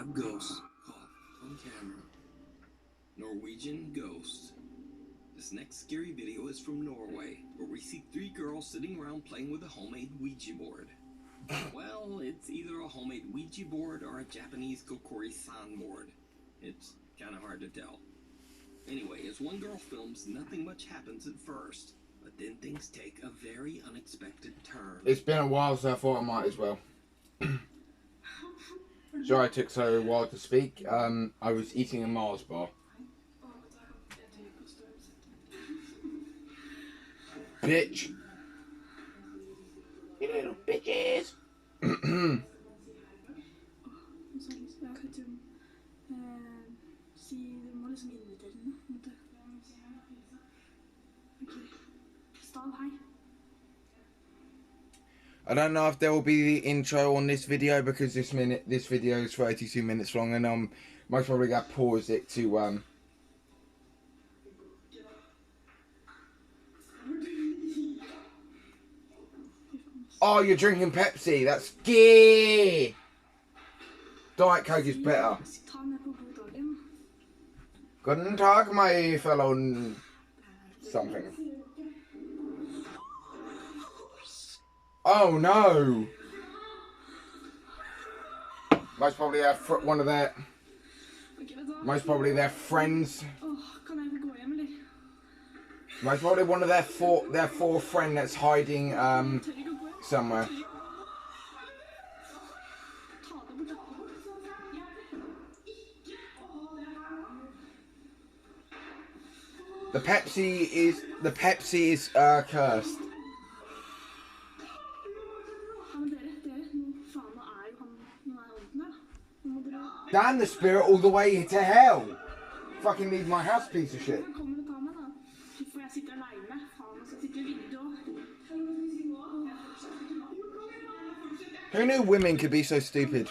5 ghosts caught on camera. Norwegian ghost. This next scary video is from Norway, where we see 3 girls sitting around playing with a homemade Ouija board. Well, it's either a homemade Ouija board or a Japanese kokori-san board. It's kind of hard to tell. Anyway, as one girl films, nothing much happens at first, but then things take a very unexpected turn. It's been a while, so I thought I might as well. Sorry it took so while to speak. I was eating a Mars bar. Bitch! You little bitches! I don't know if there will be the intro on this video because this video is 32 minutes long, and most probably got to pause it to Oh, you're drinking Pepsi. That's gay. Diet Coke is better. Guten Tag, my fellow something. Oh no! Most probably one of their. Most probably their friends. Most probably one of their four friend that's hiding somewhere. The Pepsi is cursed. Damn the spirit all the way to hell. Fucking leave my house, piece of shit. Who knew women could be so stupid?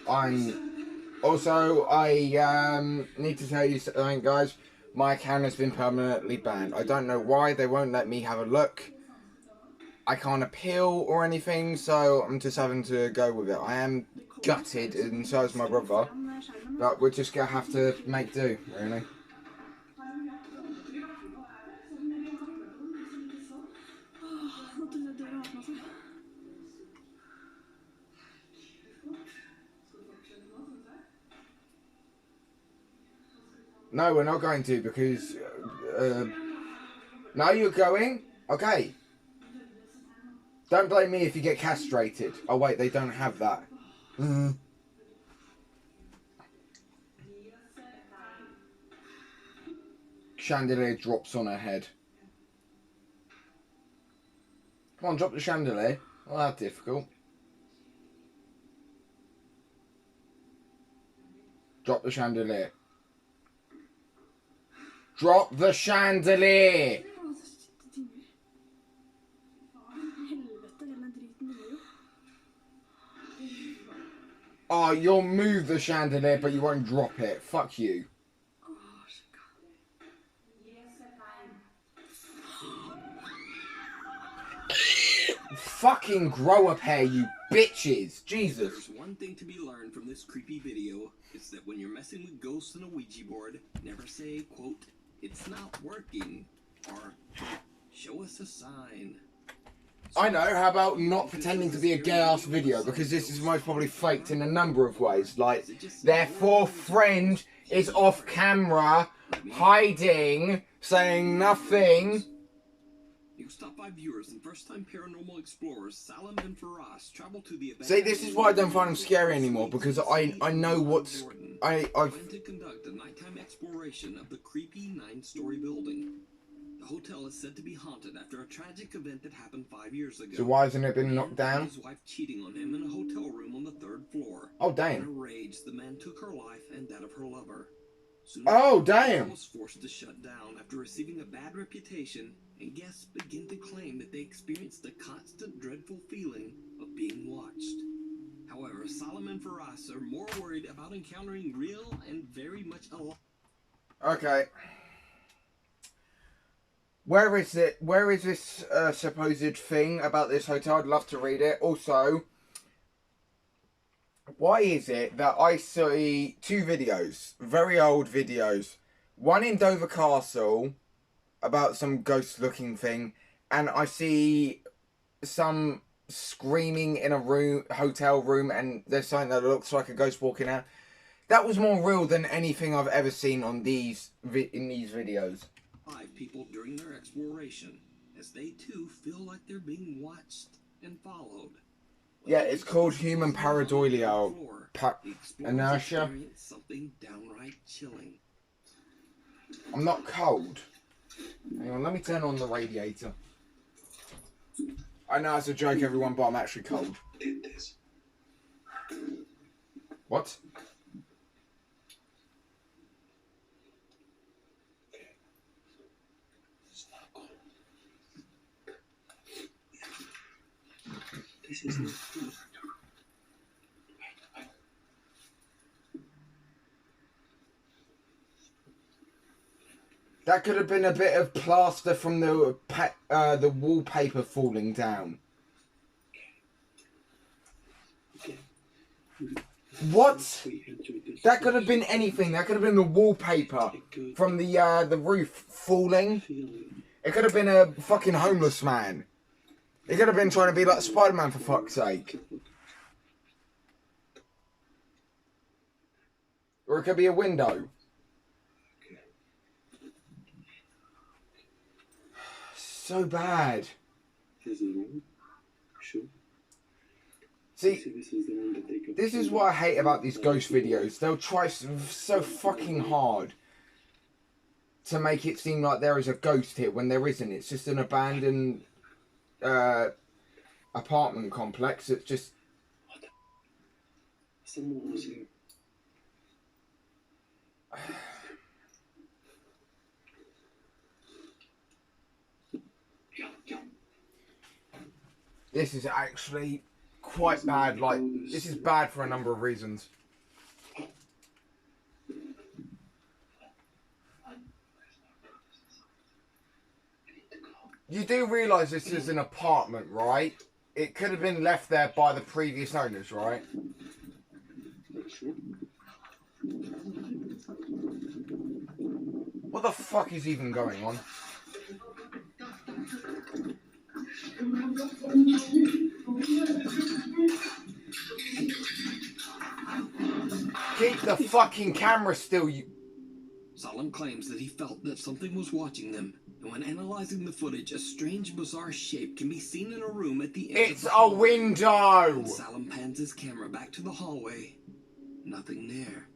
I need to tell you something, guys. My account has been permanently banned. I don't know why. They won't let me have a look. I can't appeal or anything, so I'm just having to go with it. I am gutted, and so is my brother. But we're just going to have to make do, really. No, we're not going to, because... now you're going? Okay. Don't blame me if you get castrated. Oh wait, they don't have that. Chandelier drops on her head. Come on, drop the chandelier. Well, that's difficult. Drop the chandelier. Drop the chandelier! Oh, you'll move the chandelier, but you won't drop it. Fuck you. Fucking grow a pair, you bitches. Jesus. There's one thing to be learned from this creepy video. It's that when you're messing with ghosts on a Ouija board, never say, quote, "It's not working," or "Show us a sign." I know, how about not pretending to be a gay-ass video, because this is most probably faked in a number of ways. Like, their fourth friend is off camera, hiding, saying nothing. News top 5 viewers and first-time paranormal explorers Salim and Faraz travel to the See, this is why I don't find them scary anymore, because I know what's... I've went to conduct a nighttime exploration of the creepy 9-story building. The hotel is said to be haunted after a tragic event that happened 5 years ago. So why hasn't it been knocked down? His wife cheating on him in a hotel room on the 3rd floor. Oh, damn. In a rage, the man took her life and that of her lover. Soon oh, the damn. was forced to shut down after receiving a bad reputation, and guests begin to claim that they experienced a constant dreadful feeling of being watched. However, Salim and Faraz are more worried about encountering real and very much alive. Okay. Where is it? Where is this supposed thing about this hotel? I'd love to read it. Also, Why is it that I see two videos, very old videos, one in Dover Castle about some ghost-looking thing, and I see some screaming in a hotel room, and there's something that looks like a ghost walking out. That was more real than anything I've ever seen on in these videos. 5 people during their exploration, as they too feel like they're being watched and followed. Yeah, it's called human pareidolia. Inertia. Something downright chilling. I'm not cold. Hang on, let me turn on the radiator. I know it's a joke, everyone, but I'm actually cold. What? This is not good. That could have been a bit of plaster from the wallpaper falling down. What? That could have been anything. That could have been the wallpaper from the roof falling. It could have been a fucking homeless man. It could have been trying to be like Spider-Man, for fuck's sake. Or it could be a window. So bad. See, this is what I hate about these ghost videos. They'll try so fucking hard to make it seem like there is a ghost here when there isn't. It's just an abandoned apartment complex. It's just... Someone was here. This is actually quite bad. Like, this is bad for a number of reasons. You do realise this is an apartment, right? It could have been left there by the previous owners, right? What the fuck is even going on? Keep the fucking camera still, you... Solemn claims that he felt that something was watching them, and when analyzing the footage, a strange, bizarre shape can be seen in a room at the end. It's a window! Solemn pans his camera back to the hallway. Nothing there.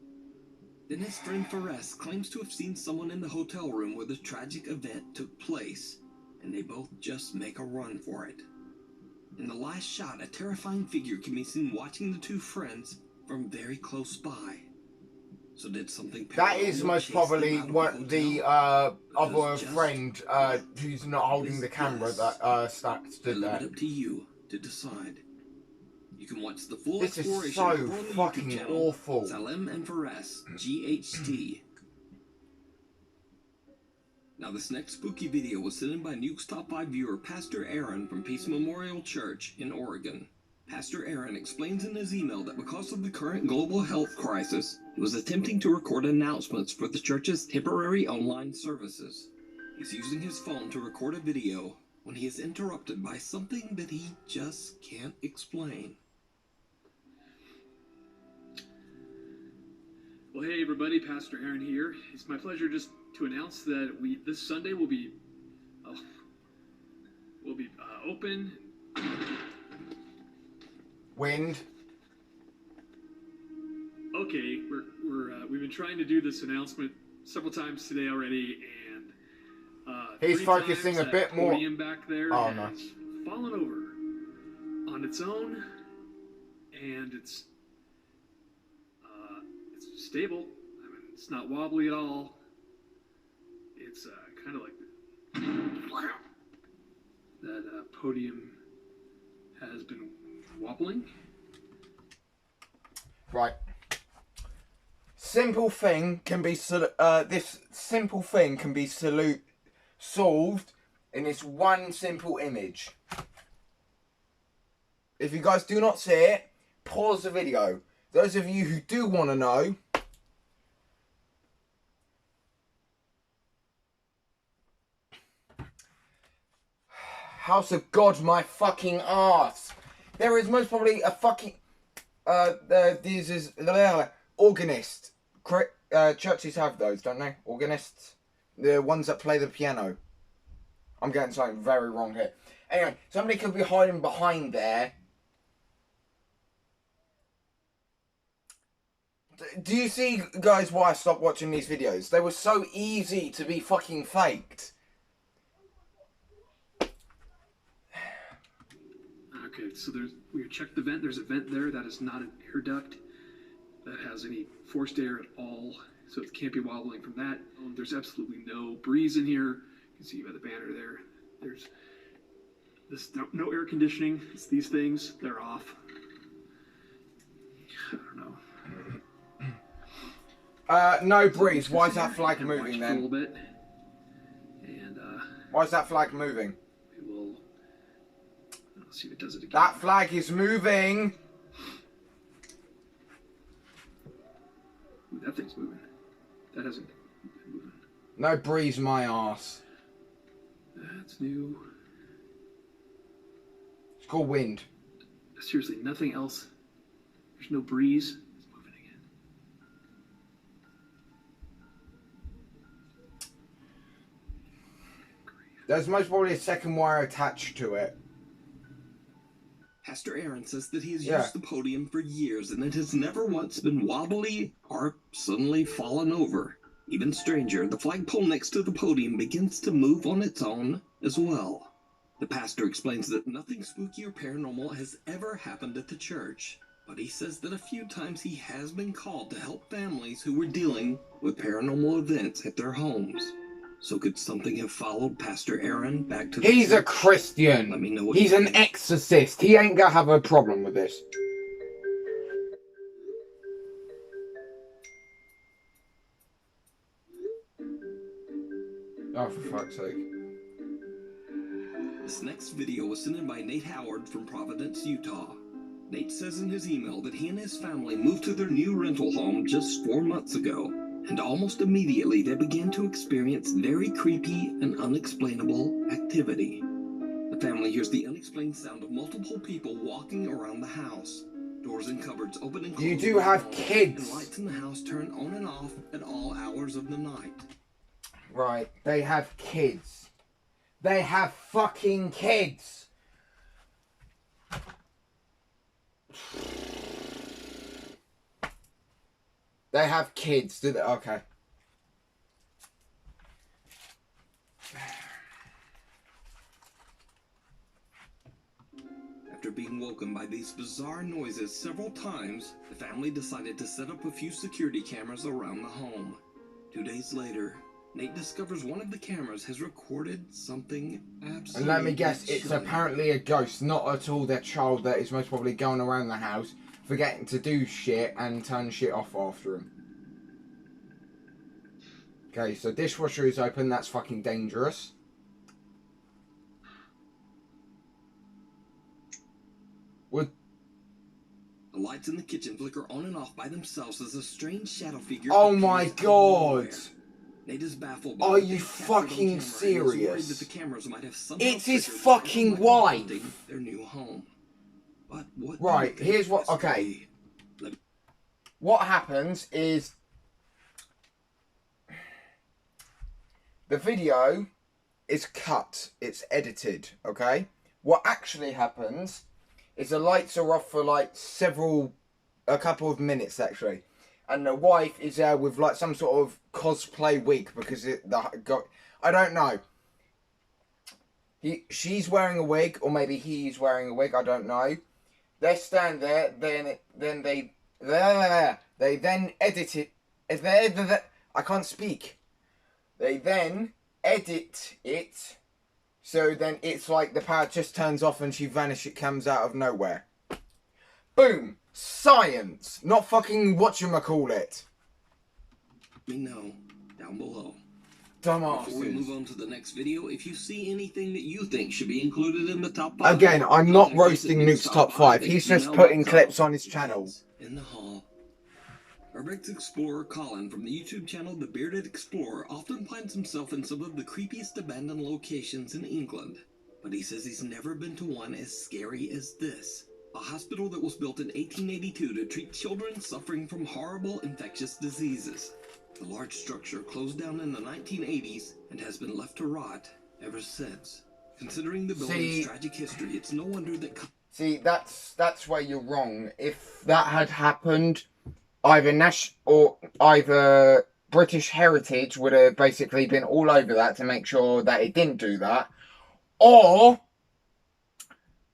Then his friend Fares claims to have seen someone in the hotel room where the tragic event took place, and they both just make a run for it. In the last shot, a terrifying figure can be seen watching the two friends from very close by. So did something... That is most probably what the other friend who's not holding the camera that stood there. It's up to you to decide. You can watch the full This exploration is so over on the fucking YouTube channel, awful. Salem and Fares, GHT. Now this next spooky video was sent in by Nuke's top 5 viewer, Pastor Aaron from Peace Memorial Church in Oregon. Pastor Aaron explains in his email that because of the current global health crisis, he was attempting to record announcements for the church's temporary online services. He's using his phone to record a video when he is interrupted by something that he just can't explain. Well, hey everybody, Pastor Aaron here. It's my pleasure just to announce that this Sunday will be open. Wind. Okay, we've been trying to do this announcement several times today already, and He's focusing a bit more. Podium back there oh has no! fallen over on its own, and it's stable. I mean, it's not wobbly at all. It's kind of like that podium has been wobbling. Right. Simple thing can be this simple thing can be solved in this one simple image. If you guys do not see it, pause the video. Those of you who do want to know, House of God, my fucking arse. There is most probably a fucking this is organist. Churches have those, don't they? Organists, the ones that play the piano. I'm getting something very wrong here. Anyway, somebody could be hiding behind there. Do you see, guys, why I stopped watching these videos? They were so easy to be fucking faked. Okay, so we checked the vent. There's a vent there that is not an air duct that has any forced air at all, so it can't be wobbling from that. There's absolutely no breeze in here. You can see by the banner there. There's no air conditioning. It's these things. They're off. I don't know. No breeze. Why is that flag moving then? A little bit. And why is that flag moving? We will. Let's see if it does it again. That flag is moving. Ooh, that thing's moving. That hasn't been moving. No breeze, my arse. That's new. It's called wind. Seriously, nothing else. There's no breeze. It's moving again. There's most probably a second wire attached to it. Pastor Aaron says that he has used the podium for years and it has never once been wobbly or suddenly fallen over. Even stranger, the flagpole next to the podium begins to move on its own as well. The pastor explains that nothing spooky or paranormal has ever happened at the church, but he says that a few times he has been called to help families who were dealing with paranormal events at their homes. So could something have followed Pastor Aaron back to the He's church? a Christian. Let me know what He's you an think. exorcist. He ain't gonna have a problem with this. Oh, for fuck's sake. This next video was sent in by Nate Howard from Providence, Utah. Nate says in his email that he and his family moved to their new rental home just 4 months ago, and almost immediately they began to experience very creepy and unexplainable activity. The family hears the unexplained sound of multiple people walking around the house. Doors and cupboards open and close. You do have and kids. lights in the house turn on and off at all hours of the night. Right, they have kids. They have fucking kids. They have kids, do they? Okay. After being woken by these bizarre noises several times, the family decided to set up a few security cameras around the home. 2 days later, Nate discovers one of the cameras has recorded something absolutely And let me guess, it's chilling. apparently a ghost, not at all their child that is most probably going around the house, forgetting to do shit and turn shit off after him. Okay, so dishwasher is open, that's fucking dangerous. Would The lights in the kitchen flicker on and off by themselves as a strange shadow figure Oh my appears out of god! nowhere. Nate is baffled by Are what you they've captured on fucking camera and is worried serious? that the cameras might have somehow It's his triggered fucking the wife. hunting their new home. But what do Right, you think here's what- this could okay. be? What happens is the video is cut, it's edited, okay? What actually happens is the lights are off for like a couple of minutes actually, and the wife is there with like some sort of cosplay wig because I don't know. She's wearing a wig, or maybe he's wearing a wig. I don't know. They stand there, then they then edit it. I can't speak. They then edit it, so then it's like the power just turns off and she vanishes. It comes out of nowhere. Boom! Science, not fucking whatchamacallit. Let me know down below. Before we move Dumbasses. on to the next video, if you see anything that you think should be included in the top 5... Again, I'm not contact us roasting at Nuke's top 5. He's just putting clips on his channel. in the hall. Urbex explorer Colin from the YouTube channel The Bearded Explorer often finds himself in some of the creepiest abandoned locations in England. But he says he's never been to one as scary as this. A hospital that was built in 1882 to treat children suffering from horrible infectious diseases. The large structure closed down in the 1980s and has been left to rot ever since. Considering the building's tragic history, it's no wonder that... See, that's where you're wrong. If that had happened, either British Heritage would have basically been all over that to make sure that it didn't do that, or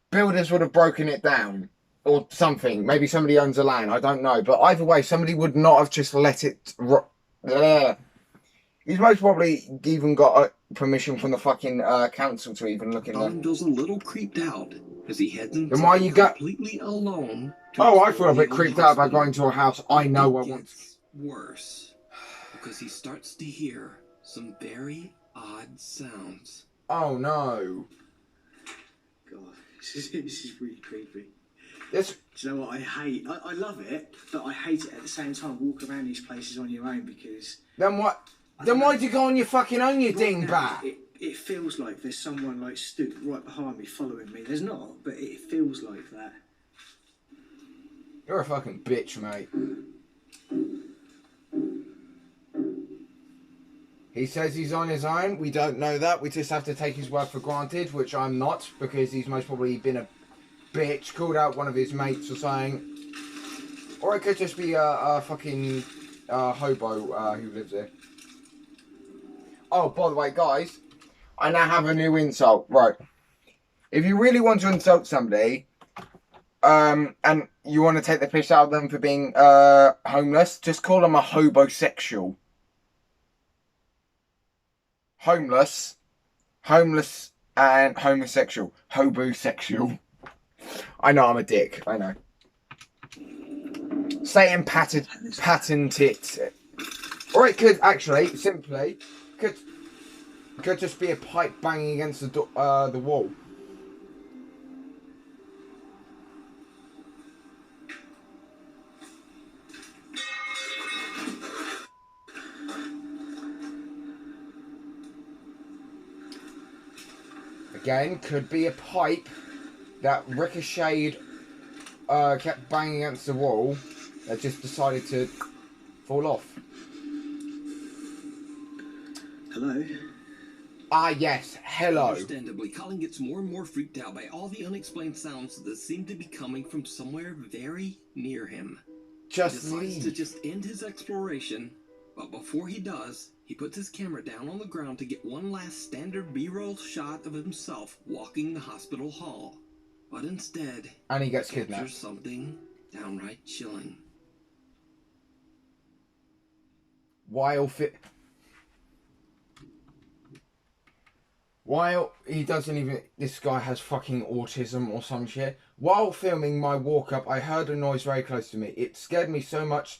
builders would have broken it down or something. Maybe somebody owns the land, I don't know. But either way, somebody would not have just let it... He's most probably even got permission from the fucking council to even look in there. Colin feels a little creeped out as he heads inside then why you completely alone. Oh, I feel a bit creeped out about going to a house I know I want. It's worse because he starts to hear some very odd sounds. Oh no. God, this is really creepy. This... Do you know what I hate? I love it, but I hate it at the same time. Walk around these places on your own because... Then what? Then why'd you go on your fucking own, you dingbat? It feels like there's someone like stood right behind me following me. There's not, but it feels like that. You're a fucking bitch, mate. He says he's on his own. We don't know that. We just have to take his word for granted, which I'm not, because he's most probably been a bitch, called out one of his mates or something. Or it could just be a fucking hobo who lives here. Oh, by the way, guys, I now have a new insult. Right. If you really want to insult somebody, and you want to take the piss out of them for being homeless, just call them a hobosexual. Homeless, and homosexual. Hobosexual. I know I'm a dick. I know. Satan patented. Or it could actually simply could just be a pipe banging against the wall. Again, could be a pipe that ricocheted, kept banging against the wall, that just decided to fall off. Hello? Ah, yes, hello. Understandably, Colin gets more and more freaked out by all the unexplained sounds that seem to be coming from somewhere very near him. He decides to just end his exploration, but before he does, he puts his camera down on the ground to get one last standard B-roll shot of himself walking the hospital hall. But instead, and he gets kidnapped. There's something downright chilling. While he doesn't even... This guy has fucking autism or some shit. While filming my walk-up, I heard a noise very close to me. It scared me so much,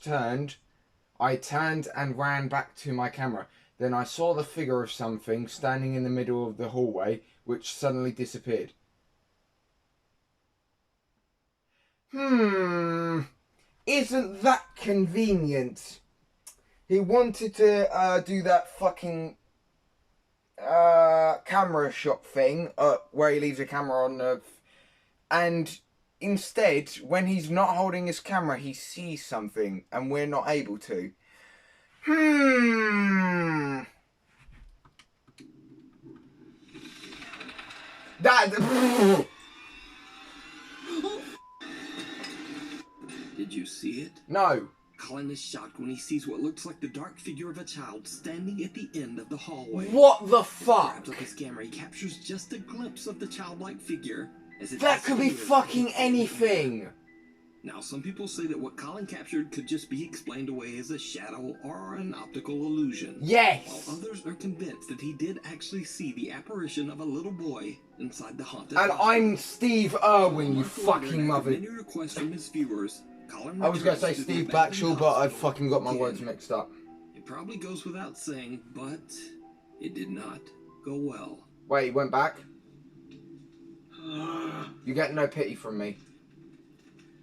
I turned and ran back to my camera. Then I saw the figure of something standing in the middle of the hallway, which suddenly disappeared. Isn't that convenient? He wanted to do that fucking camera shot thing where he leaves a camera on the... And instead, when he's not holding his camera, he sees something and we're not able to. Did you see it? No. Colin is shocked when he sees what looks like the dark figure of a child standing at the end of the hallway. What the fuck? Grabs up his camera, he captures just a glimpse of the childlike figure as it that could be fucking anything. Now, some people say that what Colin captured could just be explained away as a shadow or an optical illusion. Yes. While others are convinced that he did actually see the apparition of a little boy inside the haunted And hospital. I'm Steve Irwin, you fucking mother. Many requests from his viewers, Colin I was going to say returns Steve the Batchel, but I hospital fucking got my again. words mixed up. It probably goes without saying, but it did not go well. Wait, he went back? You get no pity from me.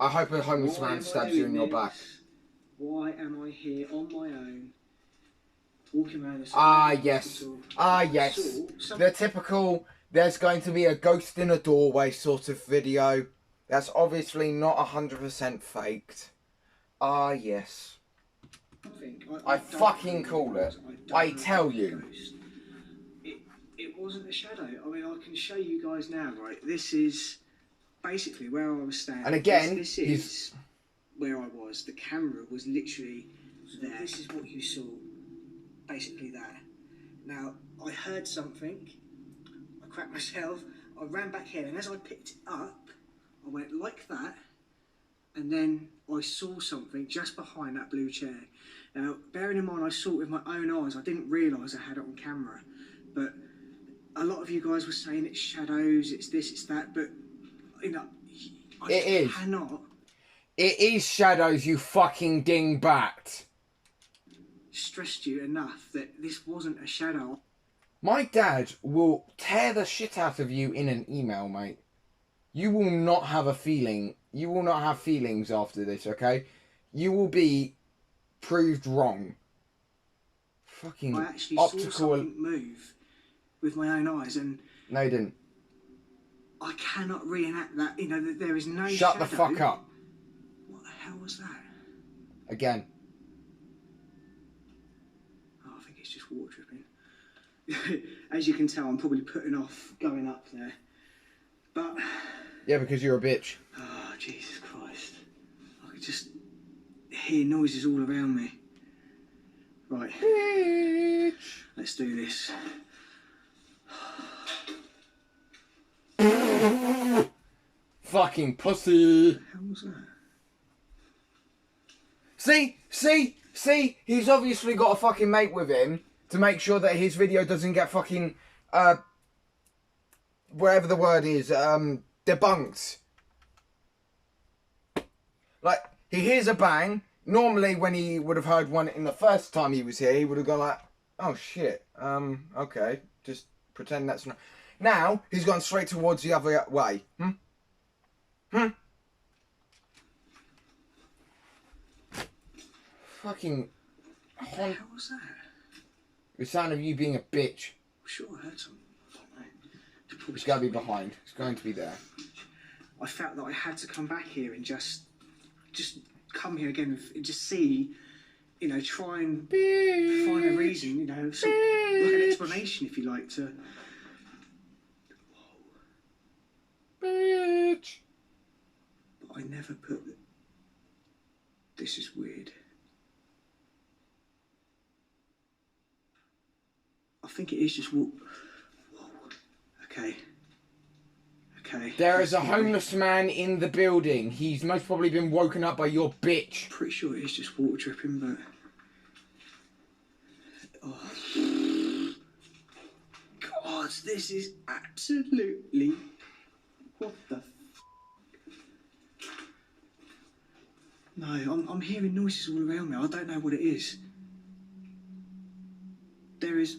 I hope a homeless Why man am I stabs you in your doing back. this? Why am I here on my own, walking around this Yes. hospital? Yes. Saw some- The typical, there's going to be a ghost in a doorway sort of video. That's obviously not 100% faked. Yes. I don't fucking know call what it. was. I don't know tell what you. was. It wasn't a shadow. I mean, I can show you guys now, right? This is basically where I was standing. And again, this is where I was. The camera was literally there. This is what you saw. Basically that. Now, I heard something. I cracked myself. I ran back here, and as I picked it up, I went like that, and then I saw something just behind that blue chair. Now, bearing in mind I saw it with my own eyes, I didn't realise I had it on camera. But a lot of you guys were saying it's shadows, it's this, it's that, but, you know, I cannot It is shadows, you fucking dingbat. stress you enough that this wasn't a shadow. My dad will tear the shit out of you in an email, mate. You will not have a feeling. You will not have feelings after this, okay? You will be proved wrong. Fucking I actually optical. saw something move with my own eyes, and No, you didn't. I cannot reenact that. You know, that there is no Shut shadow. the fuck up. What the hell was that? Again. Oh, I think it's just water dripping. As you can tell, I'm probably putting off going up there. But... Yeah, because you're a bitch. Oh, Jesus Christ. I could just hear noises all around me. Right. Bitch. Let's do this. Fucking pussy. What the hell was that? See? He's obviously got a fucking mate with him to make sure that his video doesn't get fucking, whatever the word is, debunked. Like, he hears a bang. Normally, when he would have heard one in the first time he was here, he would have gone like, oh shit, okay, just pretend that's not. Now, he's gone straight towards the other way. Fucking. What the hell was that? The sound of you being a bitch. I'm sure I heard something. I don't know. It's going to be behind. It's going to be there. I felt that I had to come back here and just come here again and just see, you know, try and find a reason, you know, like an explanation, if you like, to. Bitch. But I never put. This is weird. I think it is just Whoa. Okay. There is a homeless man in the building. He's most probably been woken up by your bitch. Pretty sure it is just water dripping, but. Oh. God, this is absolutely. What the. No, I'm hearing noises all around me. I don't know what it is. There is.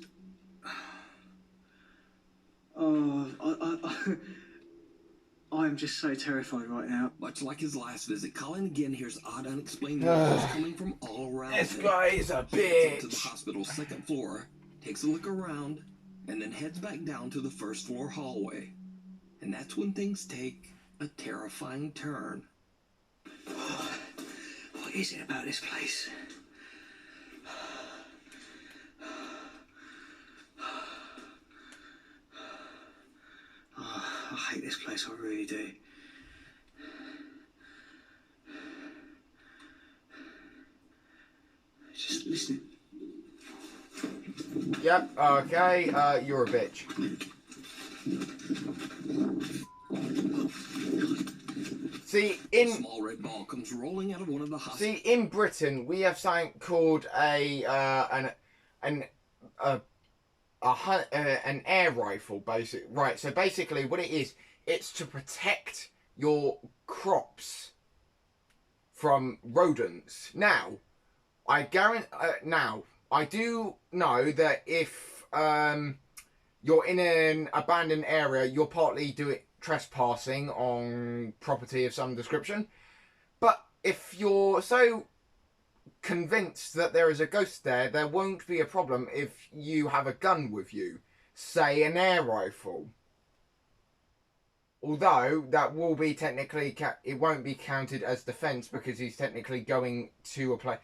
Oh, I am just so terrified right now. Much like his last visit, Colin again hears odd, unexplained noises coming from all around This him. guy is a He heads up to the bitch. hospital's second floor, takes a look around, and then heads back down to the first floor hallway. And that's when things take a terrifying turn. What is it about this place? Oh, I hate this place, I really do. Just listening. Yep, okay, you're a bitch. See, A small red ball comes rolling out of one of the hospitals. See, in Britain, we have something called an air rifle, Right, so basically what it is, it's to protect your crops from rodents. Now, I do know that if you're in an abandoned area, you're partly doing trespassing on property of some description. But if you're so convinced that there is a ghost there, there won't be a problem if you have a gun with you. Say an air rifle. Although, that will be technically... it won't be counted as defence because he's technically going to a place...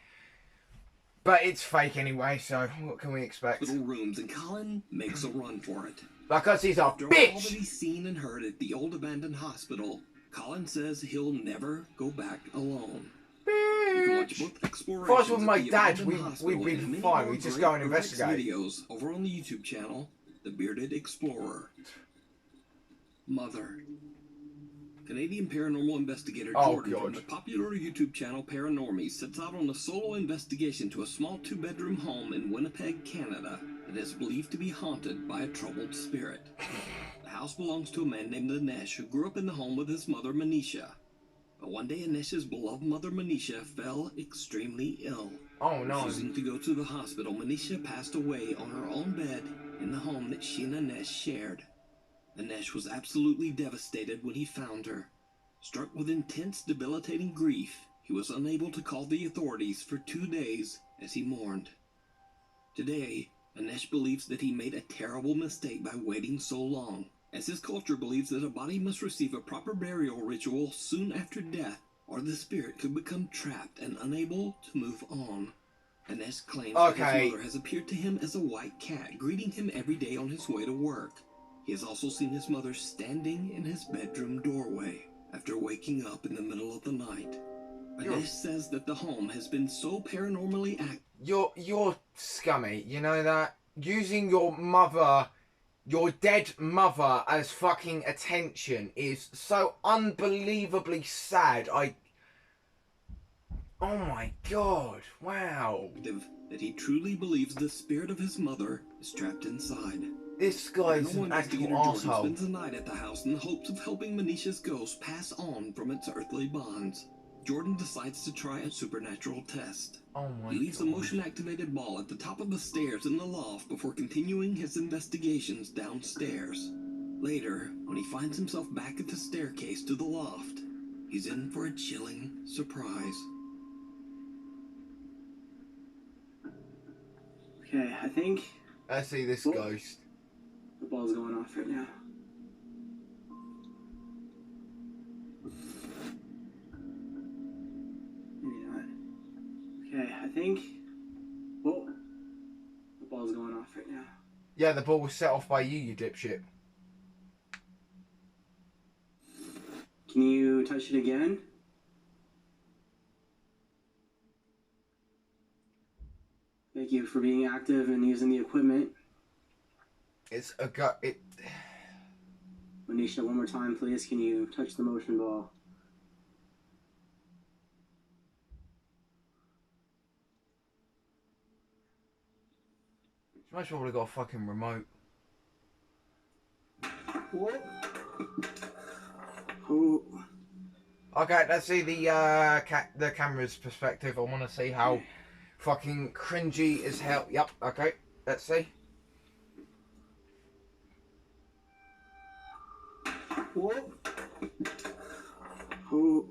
But it's fake anyway, so what can we expect? Little rooms, and Colin makes a run for it. Because he's a After all bitch! that he's seen and heard at the old abandoned hospital, Colin says he'll never go back alone. You can watch both explorations If I was with my of the dad, abandoned hospital we'd be and many fine. more We'd just great go and relaxed investigate. videos over on the YouTube channel, The Bearded Explorer. Mother. Canadian paranormal investigator Jordan from the popular YouTube channel Paranormies sets out on a solo investigation to a small 2-bedroom home in Winnipeg, Canada that is believed to be haunted by a troubled spirit. The house belongs to a man named Anesh who grew up in the home with his mother Manisha. But one day Anesh's beloved mother Manisha fell extremely ill. Oh no. Refusing to go to the hospital, Manisha passed away on her own bed in the home that she and Anesh shared. Anesh was absolutely devastated when he found her. Struck with intense, debilitating grief, he was unable to call the authorities for 2 days as he mourned. Today, Anesh believes that he made a terrible mistake by waiting so long, as his culture believes that a body must receive a proper burial ritual soon after death, or the spirit could become trapped and unable to move on. Anesh claims that his mother has appeared to him as a white cat, greeting him every day on his way to work. He has also seen his mother standing in his bedroom doorway after waking up in the middle of the night. Anesh says that the home has been so paranormally active. You're scummy, you know that? Using your mother, your dead mother, as fucking attention is so unbelievably sad. Oh my god, wow. That he truly believes the spirit of his mother is trapped inside. This guy's an actual Jordan asshole. spends the night at the house in the hopes of helping Manisha's ghost pass on from its earthly bonds. Jordan decides to try a supernatural test. Oh my He leaves god. a motion-activated ball at the top of the stairs in the loft before continuing his investigations downstairs. Later, when he finds himself back at the staircase to the loft, he's in for a chilling surprise. Okay, I think I see this ghost. the ball's going off right now. Maybe not. Okay, I think... Oh, the ball's going off right now. Yeah, the ball was set off by you dipshit. Can you touch it again? Thank you for being active and using the equipment. It's a gut. Manisha, one more time, please. Can you touch the motion ball? She might probably got a fucking remote. What? Oh. Okay, let's see the camera's perspective. I want to see how fucking cringy as hell. Yep. Okay. Let's see. What? Oh.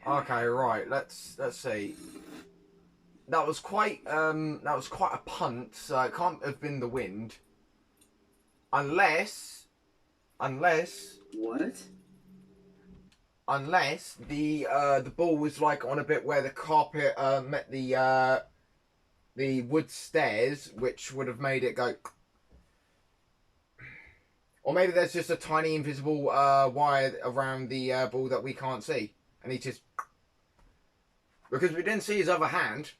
Okay, right. Let's see. That was quite a punt. So it can't have been the wind, unless What? Unless the ball was like on a bit where the carpet met the wood stairs, which would have made it go. Or maybe there's just a tiny invisible wire around the ball that we can't see, and he just, because we didn't see his other hand.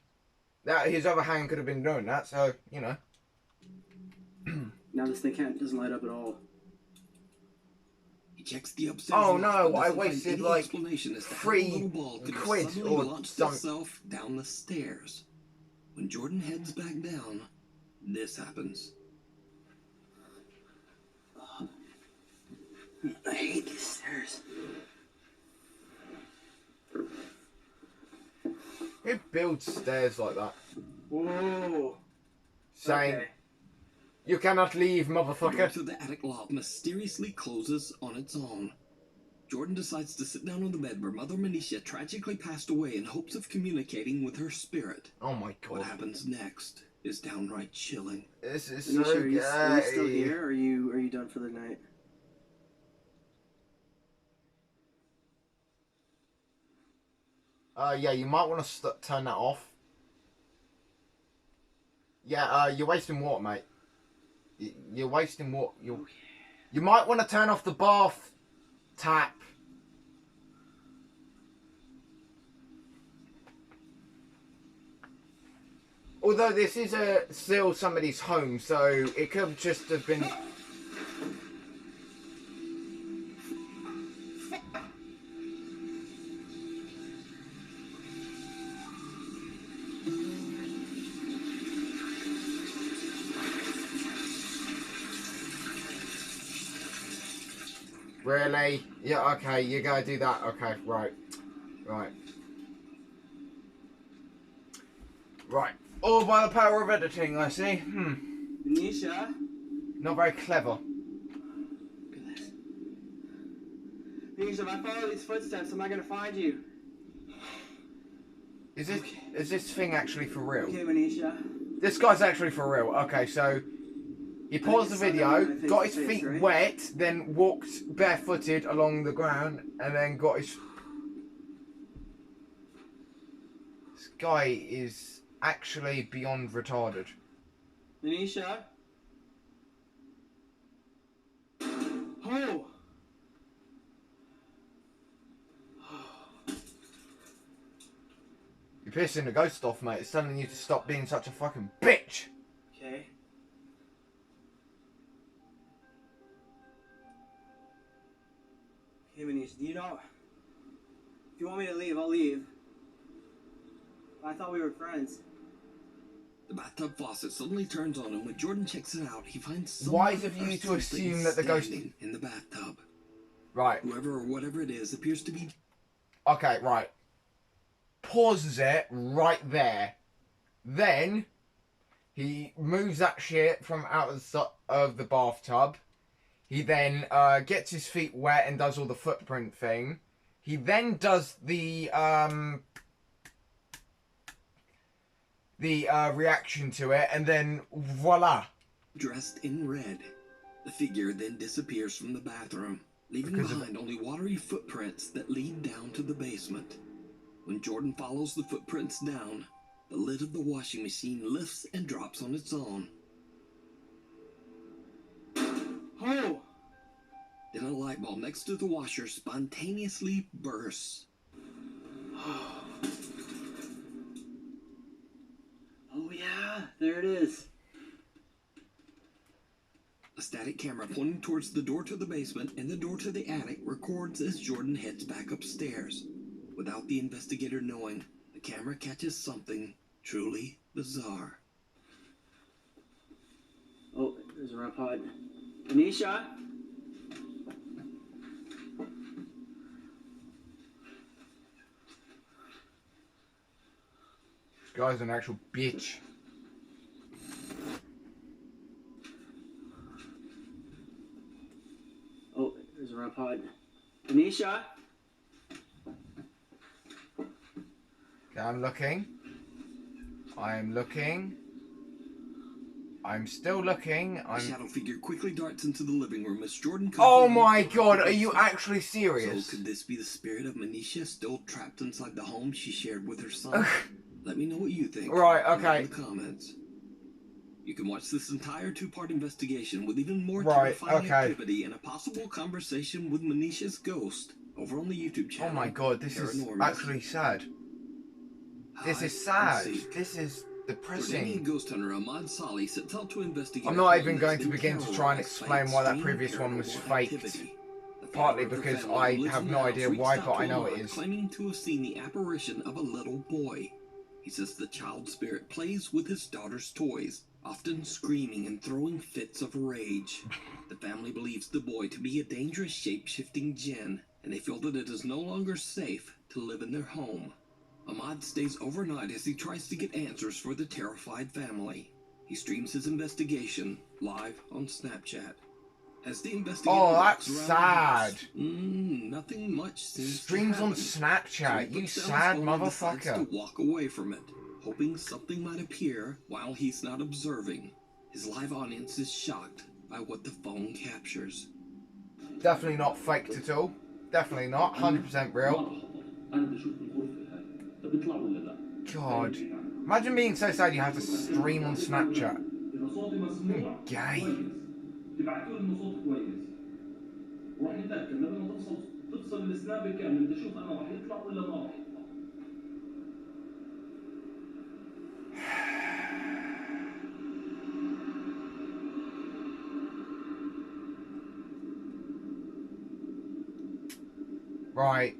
That his other hand could have been doing that, so you know. Now this thing doesn't light up at all. He checks the upstairs. Oh no! I find wasted any like explanation as to how the little ball could have quid suddenly or launched something. itself down the stairs. When Jordan heads back down, this happens. I hate these stairs. Who builds stairs like that? Whoa. Saying, Okay. You cannot leave, The door motherfucker. to the attic loft mysteriously closes on its own. Jordan decides to sit down on the bed where Mother Manisha tragically passed away in hopes of communicating with her spirit. Oh my What god. happens next is downright chilling. This is so Anisha, are you still gay. here? Or are you done for the night? Yeah, you might want to turn that off. Yeah, you're wasting water, mate. You're wasting water. You might want to turn off the bath tap. Although this is still somebody's home, so it could just have been. Really? Yeah, okay, you gotta do that. Okay, right. Right. Right. All by the power of editing, I see. Anisha? Not very clever. Look at this. Anisha, if I follow these footsteps, am I gonna find you? Is this thing actually for real? Okay, Manisha. This guy's actually for real. Okay, so he paused the video, got his feet wet, then walked barefooted along the ground, and then got his. This guy is actually beyond retarded. Anisha? Oh! You're pissing the ghost off, mate. It's telling you to stop being such a fucking bitch. Okay. Okay, Manisha, do you know... If you want me to leave, I'll leave. I thought we were friends. The bathtub faucet suddenly turns on, and when Jordan checks it out, he finds Wise of you to assume that the ghost standing in the bathtub. Right. Whoever or whatever it is appears to be. Okay, right. Pauses it right there. Then he moves that shit from out of the bathtub. He then gets his feet wet and does all the footprint thing. He then does the reaction to it, and then voila. Dressed in red. The figure then disappears from the bathroom, leaving behind only watery footprints that lead down to the basement. When Jordan follows the footprints down, the lid of the washing machine lifts and drops on its own. Oh! Then a light bulb next to the washer spontaneously bursts. Oh yeah, there it is. A static camera pointing towards the door to the basement and the door to the attic records as Jordan heads back upstairs. Without the investigator knowing, the camera catches something truly bizarre. Oh, there's a REM pod. Anisha? This guy's an actual bitch. Oh, there's a REM pod. Anisha? Okay, I'm looking. I'm looking. I'm still looking. A shadow figure quickly darts into the living room as Jordan. Oh my god, are you actually serious? So could this be the spirit of Manisha still trapped inside the home she shared with her son? Let me know what you think. Right, okay. In the comments. You can watch this entire two-part investigation with even more Right, terrifying okay. activity and a possible conversation with Manisha's ghost over on the YouTube channel. Oh my god, this is Paranormal. actually sad. This Hide is sad. and seek. This is Jordanian depressing. ghost hunter Ahmad Salih sets out to investigate. I'm not a even home going that's to been begin to try and terrorized by explain why that extreme previous one was paranormal faked. activity. The Partly father of the because family I who lives have in no the house idea reached why, out but to I know it Ahmad, is. claiming to have seen the apparition of a little boy. He says the child spirit plays with his daughter's toys, often screaming and throwing fits of rage. The family believes the boy to be a dangerous shape-shifting jinn, and they feel that it is no longer safe to live in their home. Ahmad stays overnight as he tries to get answers for the terrified family. He streams his investigation live on Snapchat. As the investigator Oh, walks that's around sad. the house, nothing much seems Streams to on happen. Snapchat, So he you puts down his sad phone and decides motherfucker. to walk away from it, hoping something might appear while he's not observing. His live audience is shocked by what the phone captures. Definitely not faked at all. Definitely not. 100% real. God. Imagine being so sad you have to stream on Snapchat. Gay. Right.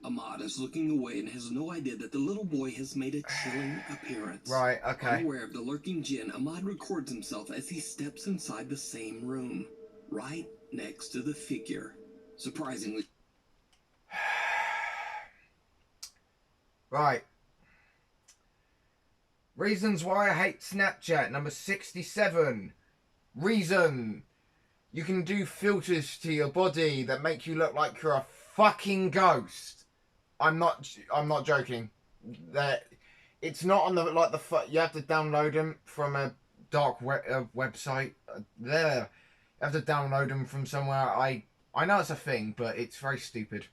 Ahmad is looking away and has no idea that the little boy has made a chilling appearance. Right, okay. Unaware of the lurking jinn, Ahmad records himself as he steps inside the same room, right next to the figure. Surprisingly, Right. Reasons why I hate Snapchat. Number 67. Reason. You can do filters to your body that make you look like you're a fucking ghost. I'm not joking. That it's not on the you have to download them from a dark website. There, you have to download them from somewhere. I know it's a thing, but it's very stupid.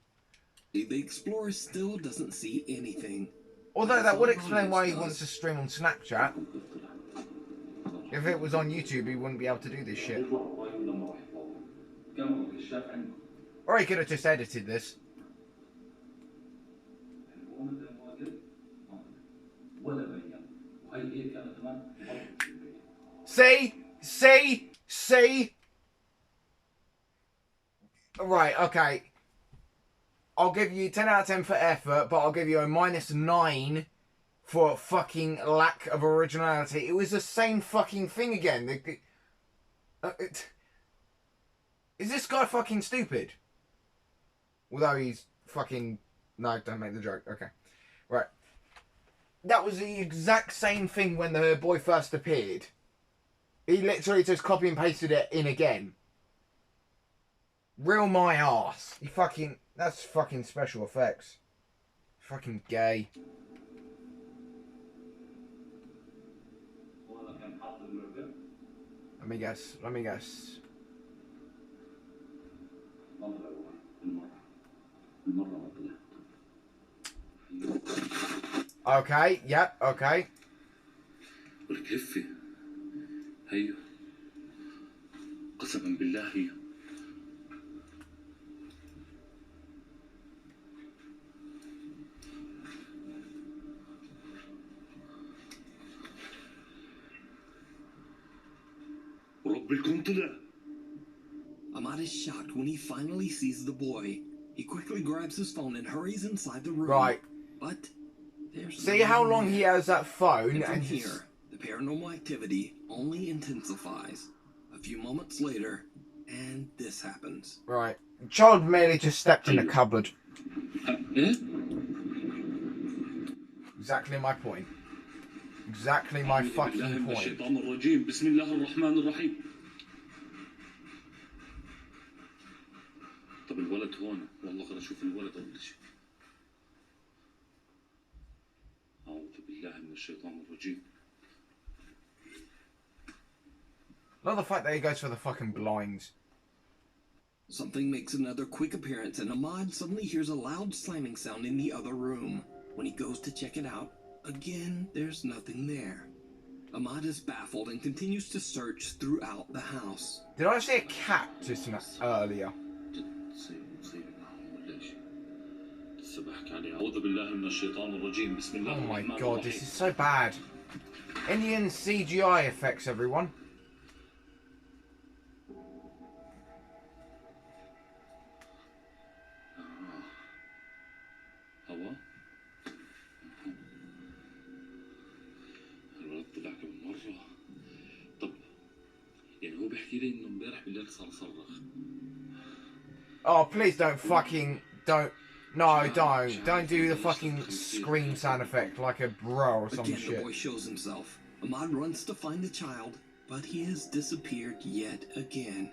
the explorer still doesn't see anything. Although that would explain why he wants to stream on Snapchat. If it was on YouTube, he wouldn't be able to do this shit. Or he could have just edited this. See? Right, okay. I'll give you 10 out of 10 for effort, but I'll give you a -9 for fucking lack of originality. It was the same fucking thing again. Is this guy fucking stupid? Although he's fucking... No, don't make the joke. Okay. Right. That was the exact same thing when the boy first appeared. He literally just copy and pasted it in again. Real my ass. You fucking... That's fucking special effects. Fucking gay. Let me guess. Okay, yep, okay. ولك هفة هيو قسما بالله هي ورب الكون طلع. Ahmad is shocked when he finally sees the boy. He quickly grabs his phone and hurries inside the room. Right. But there's See how long he has that phone, and from and here, the paranormal activity only intensifies. A few moments later, and this happens. Right. The child merely just stepped in a cupboard. Exactly my point. Exactly my fucking point. بسم الله الرحمن الرحيم. طب الولد هون والله خليني اشوف الولد اول شيء. أعوذ بالله من الشيطان الرجيم. Not the fact that he goes for the fucking blinds. Something makes another quick appearance, and Ahmad suddenly hears a loud slamming sound in the other room. When he goes to check it out, again, there's nothing there. Ahmad is baffled and continues to search throughout the house. Did I see a cat just earlier? Oh my god, this is so bad. Indian CGI effects, everyone. هوا الولد طلع كم مرة. طب يعني هو بيحكي لي انه امبارح بالليل صار صرخ. Oh, please don't fucking... Don't... No, don't do the fucking scream sound effect like a bro or some Again, shit. the boy shows himself. Ahmad runs to find the child, but he has disappeared yet again.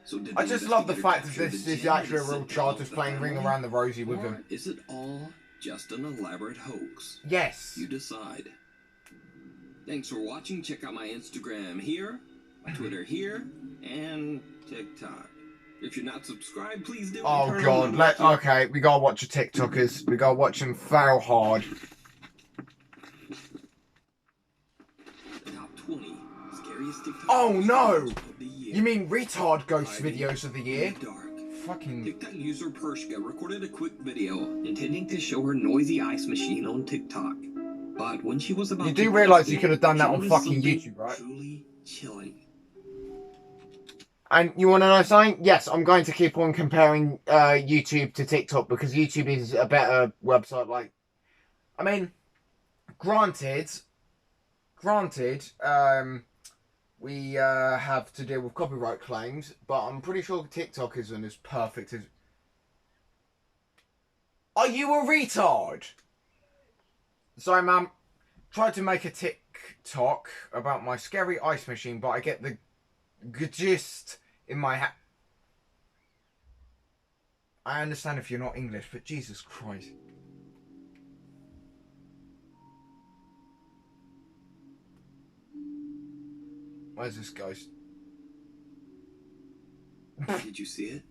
So did I the just love the investigator fact that capture this the is gin actually a that real sent child out just the playing Ring family? Around the Rosie with Or him. is it all just an elaborate hoax? Yes. You decide. Thanks for watching. Check out my Instagram here, my Twitter here, and TikTok. If you're not subscribed, please do. Oh Turn god, on the okay, we gotta watch the TikTokers. We gotta watch them fail hard. The top 20 scariest TikTok Oh no! videos of the year. You mean retard ghost Hiding videos of the year? in the dark. Fucking... TikTok user Pershka recorded a quick video intending to show her noisy ice machine on TikTok. But when she was about You to do realise post you it, could have done she that on noticed fucking something YouTube, right? Truly chilling. And you want to know something? Yes, I'm going to keep on comparing YouTube to TikTok because YouTube is a better website. Like, I mean, granted, we have to deal with copyright claims, but I'm pretty sure TikTok isn't as perfect as... Are you a retard? Sorry, ma'am. Tried to make a TikTok about my scary ice machine, but I get the gist in my hat. I understand if you're not English, but Jesus Christ. Where's this ghost? Did you see it?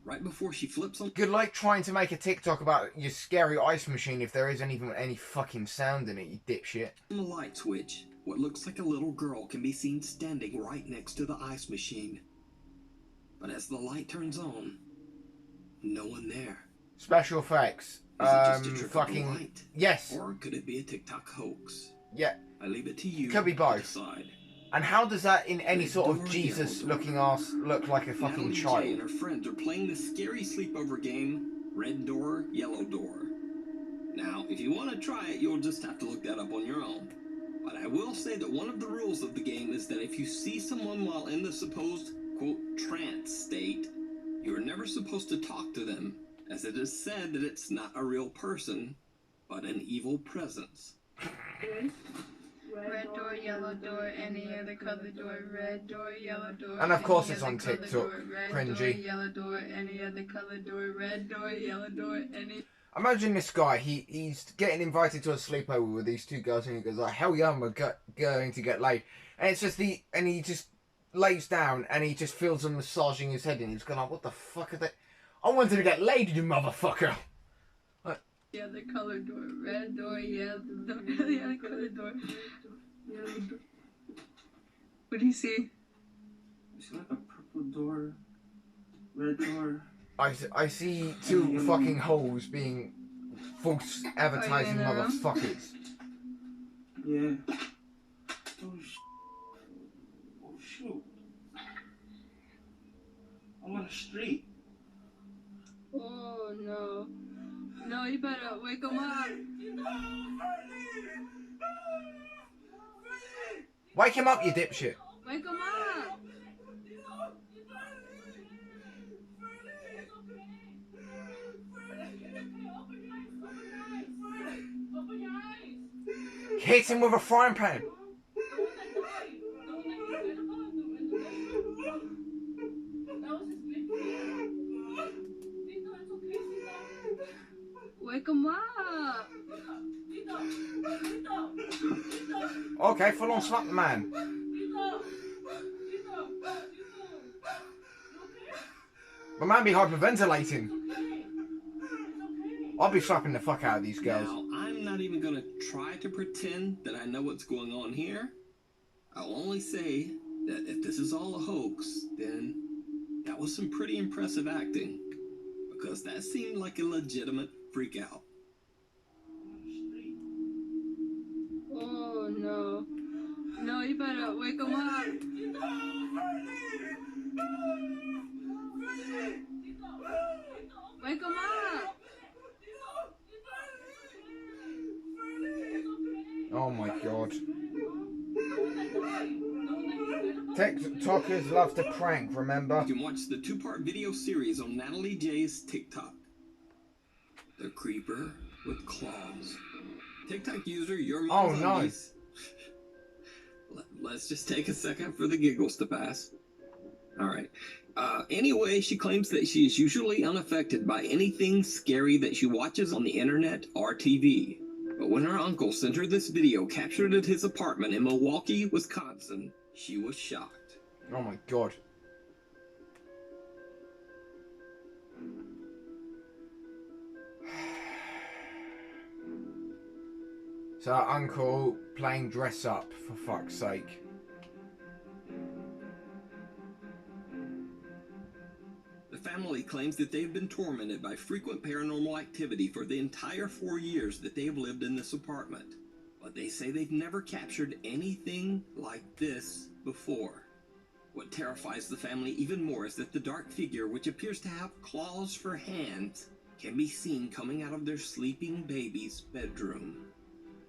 Right before she flips on... Good luck trying to make a TikTok about your scary ice machine if there isn't even any fucking sound in it, you dipshit. the light switch, what looks like a little girl can be seen standing right next to the ice machine. But as the light turns on, no one there. Special effects. Is it just a trick of the Fucking... light? Yes. Or could it be a TikTok hoax? Yeah. I leave it to you Could be to both. decide. And how does that in any Red sort of door, Jesus-looking ass look like a fucking Natalie J child? and her friends are playing the scary sleepover game, Red Door, Yellow Door. Now, if you want to try it, you'll just have to look that up on your own. But I will say that one of the rules of the game is that if you see someone while in the supposed, quote, trance state, you're never supposed to talk to them, as it is said that it's not a real person, but an evil presence. Red door, yellow door, any other color door. Red door, yellow door. And of course any it's on other color TikTok. door. Red Cringy. door, yellow door, any other color door. Red door, yellow door, any. Imagine this guy, he's getting invited to a sleepover with these two girls and he goes like, hell yeah, I'm going to get laid. And it's just and he just lays down and he just feels them massaging his head and he's going like, what the fuck are they? I wanted to get laid, you motherfucker. The other color door. Red door, yellow door, any other color door. Yellow door. What do you see? It's like a purple door, red door. I see two fucking holes being false advertising Oh, yeah. motherfuckers. Yeah. Oh, oh shoot. I'm on the street. Oh no. No, you better wake him up. Wake him up, you dipshit. Wake him up. Hit him with a frying pan. Wake him up. Okay, full on slap the man. My man be hyperventilating. I'll be slapping the fuck out of these girls. Now, I'm not even gonna try to pretend that I know what's going on here. I'll only say that if this is all a hoax, then that was some pretty impressive acting. Because that seemed like a legitimate freak out. Oh no. No, you better wake him up. Wake him up. Oh my god. TikTokers love to prank, remember? You can watch the 2-part video series on Natalie J's TikTok. The creeper with claws. TikTok user Your Oh, Mom's no. Undies. Let's just take a second for the giggles to pass. Alright. Anyway, she claims that she is usually unaffected by anything scary that she watches on the internet or TV. But when her uncle sent her this video captured at his apartment in Milwaukee, Wisconsin, she was shocked. Oh my god. So uncle playing dress up, for fuck's sake. The family claims that they've been tormented by frequent paranormal activity for the entire 4 years that they have lived in this apartment. But they say they've never captured anything like this before. What terrifies the family even more is that the dark figure, which appears to have claws for hands, can be seen coming out of their sleeping baby's bedroom.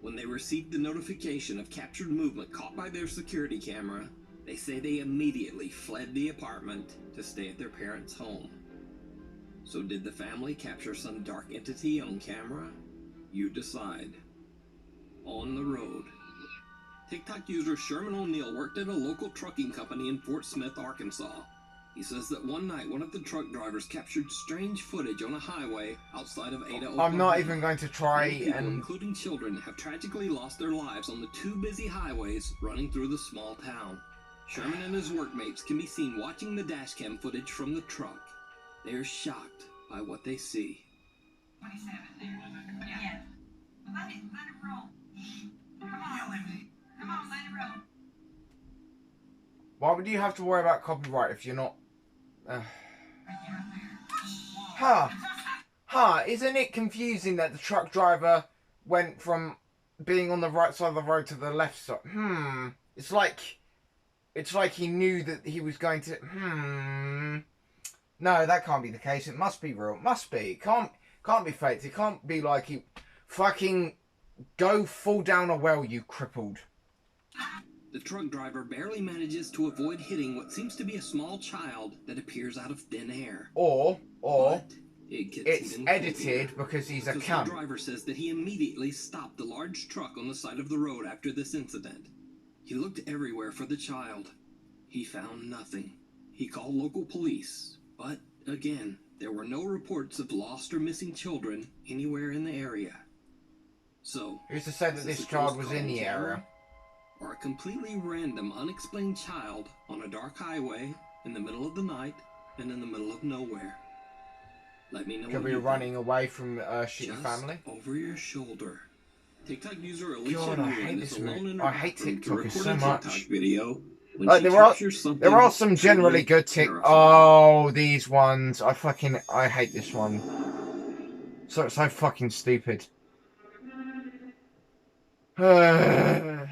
When they received the notification of captured movement caught by their security camera, they say they immediately fled the apartment to stay at their parents' home. So did the family capture some dark entity on camera? You decide. On the road. TikTok user Sherman O'Neill worked at a local trucking company in Fort Smith, Arkansas. He says that one night one of the truck drivers captured strange footage on a highway outside of Ada, Oklahoma. I'm not even going to try Many people, and... including children, have tragically lost their lives on the two busy highways running through the small town. Sherman and his workmates can be seen watching the dashcam footage from the truck. They are shocked by what they see. 27 there. Yeah. Let it roll. Come on. Come on, let it roll. Why would you have to worry about copyright if you're not... Isn't it confusing that the truck driver went from being on the right side of the road to the left side? It's like he knew that he was going to... No, that can't be the case. It must be real. It must be. It can't be faked. It can't be like he... Fucking go fall down a well, you crippled. The truck driver barely manages to avoid hitting what seems to be a small child that appears out of thin air. Or But it gets it's even edited creepier, because he's a because cunt. the driver says that he immediately stopped the large truck on the side of the road after this incident. He looked everywhere for the child. He found nothing. He called local police, but again, there were no reports of lost or missing children anywhere in the area. So, Who's to say that is this a child ghost was in the call area? camera? Or a completely random, unexplained child on a dark highway in the middle of the night and in the middle of nowhere? Let me know. Could what be you running think. away from a shitty Just family. over your shoulder. TikTok user Alicia God, I hate Nguyen this is alone movie. in her I hate bathroom to TikTok record so a much. TikTok video when Like she there captures something are some generally truly good terrifying. Oh, these ones. I hate this one. So fucking stupid. You're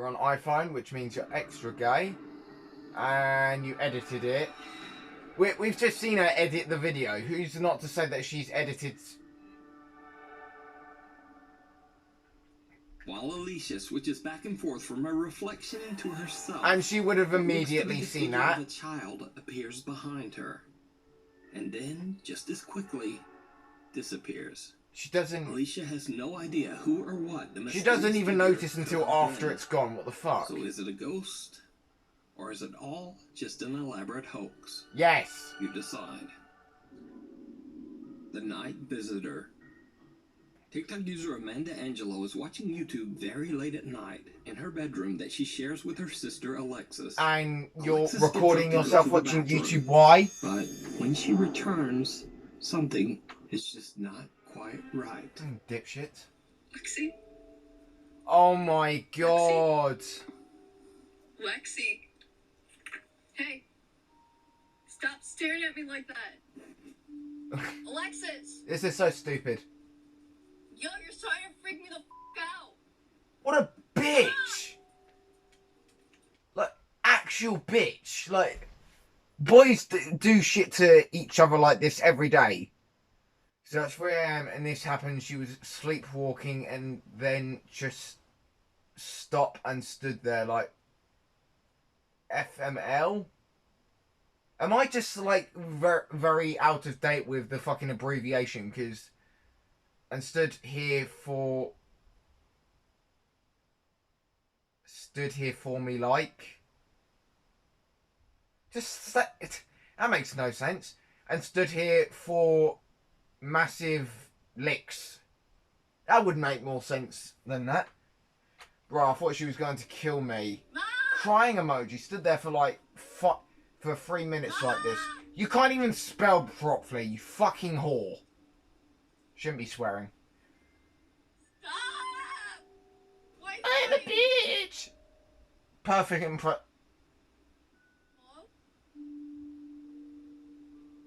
on iPhone, which means you're extra gay. And you edited it. We've just seen her edit the video. Who's not to say that she's edited... While Alicia switches back and forth from her reflection into herself, And she would have what looks to immediately be the seen figure that. of a child appears behind her, and then just as quickly disappears. She doesn't... Alicia has no idea who or what the She mysterious doesn't even figure notice could until have after been. it's gone. What the fuck? So is it a ghost, or is it all just an elaborate hoax? Yes. You decide. The Night Visitor. TikTok user Amanda Angelo is watching YouTube very late at night in her bedroom that she shares with her sister Alexis. And you're Alexis gets recording up to go yourself to the watching bathroom. YouTube. Why? But when she returns, something is just not quite right. Dipshit. Lexi? Oh my god. Lexi? Hey. Stop staring at me like that. Alexis! This is so stupid. Yo, you're trying to freak me the f*** out. What a bitch. Like, actual bitch. Like, boys do shit to each other like this every day. So that's 3 AM and this happened. She was sleepwalking and then just stopped and stood there like... FML? Am I just like very out of date with the fucking abbreviation? Because and stood here for me like just that makes no sense. And stood here for massive licks. That would make more sense than that. Bro, I thought she was going to kill me. Crying emoji stood there for like for 3 minutes like this. You can't even spell properly, you fucking whore. Shouldn't be swearing. I'm a bitch. Perfect Hello?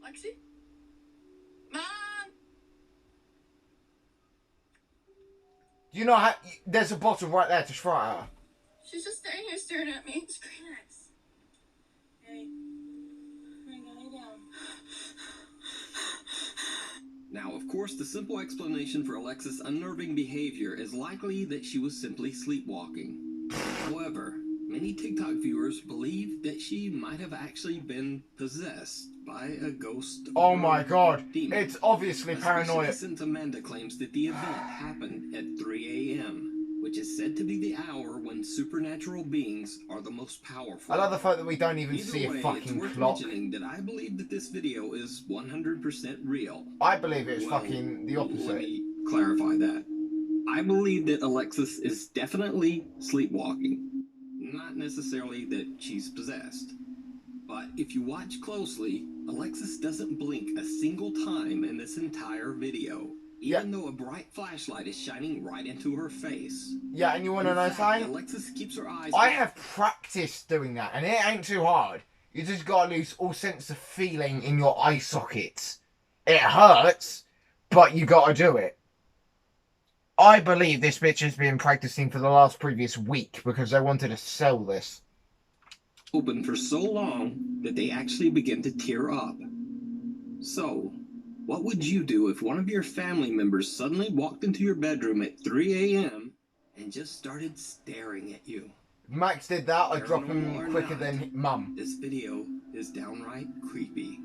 Lexi? Mom! Do you know how? There's a bottle right there to throw at her. She's just standing here staring at me. Screaming. Hey. Hey, lay down. Now, of course, the simple explanation for Alexis' unnerving behavior is likely that she was simply sleepwalking. However, many TikTok viewers believe that she might have actually been possessed by a ghost. Oh my god, demon. it's obviously paranoia. Since Amanda claims that the event happened at 3 a.m., which is said to be the hour when supernatural beings are the most powerful. I love the fact that we don't even Either see a way, fucking it's worth clock. mentioning that I believe that this video is 100% real. I believe it's Well, fucking the let opposite. me clarify that. I believe that Alexis is definitely sleepwalking. Not necessarily that she's possessed. But if you watch closely, Alexis doesn't blink a single time in this entire video. Even though a bright flashlight is shining right into her face. Yeah, and you want to know something? Alexis keeps her eyes I have practiced doing that, and it ain't too hard. You just gotta lose all sense of feeling in your eye sockets. It hurts, but you gotta do it. I believe this bitch has been practicing for the last previous week because they wanted to sell this. Open for so long that they actually begin to tear up. So, what would you do if one of your family members suddenly walked into your bedroom at 3 a.m. and just started staring at you? If Max did that, I'd drop him Paranormal or quicker not, than Mum. This video is downright creepy.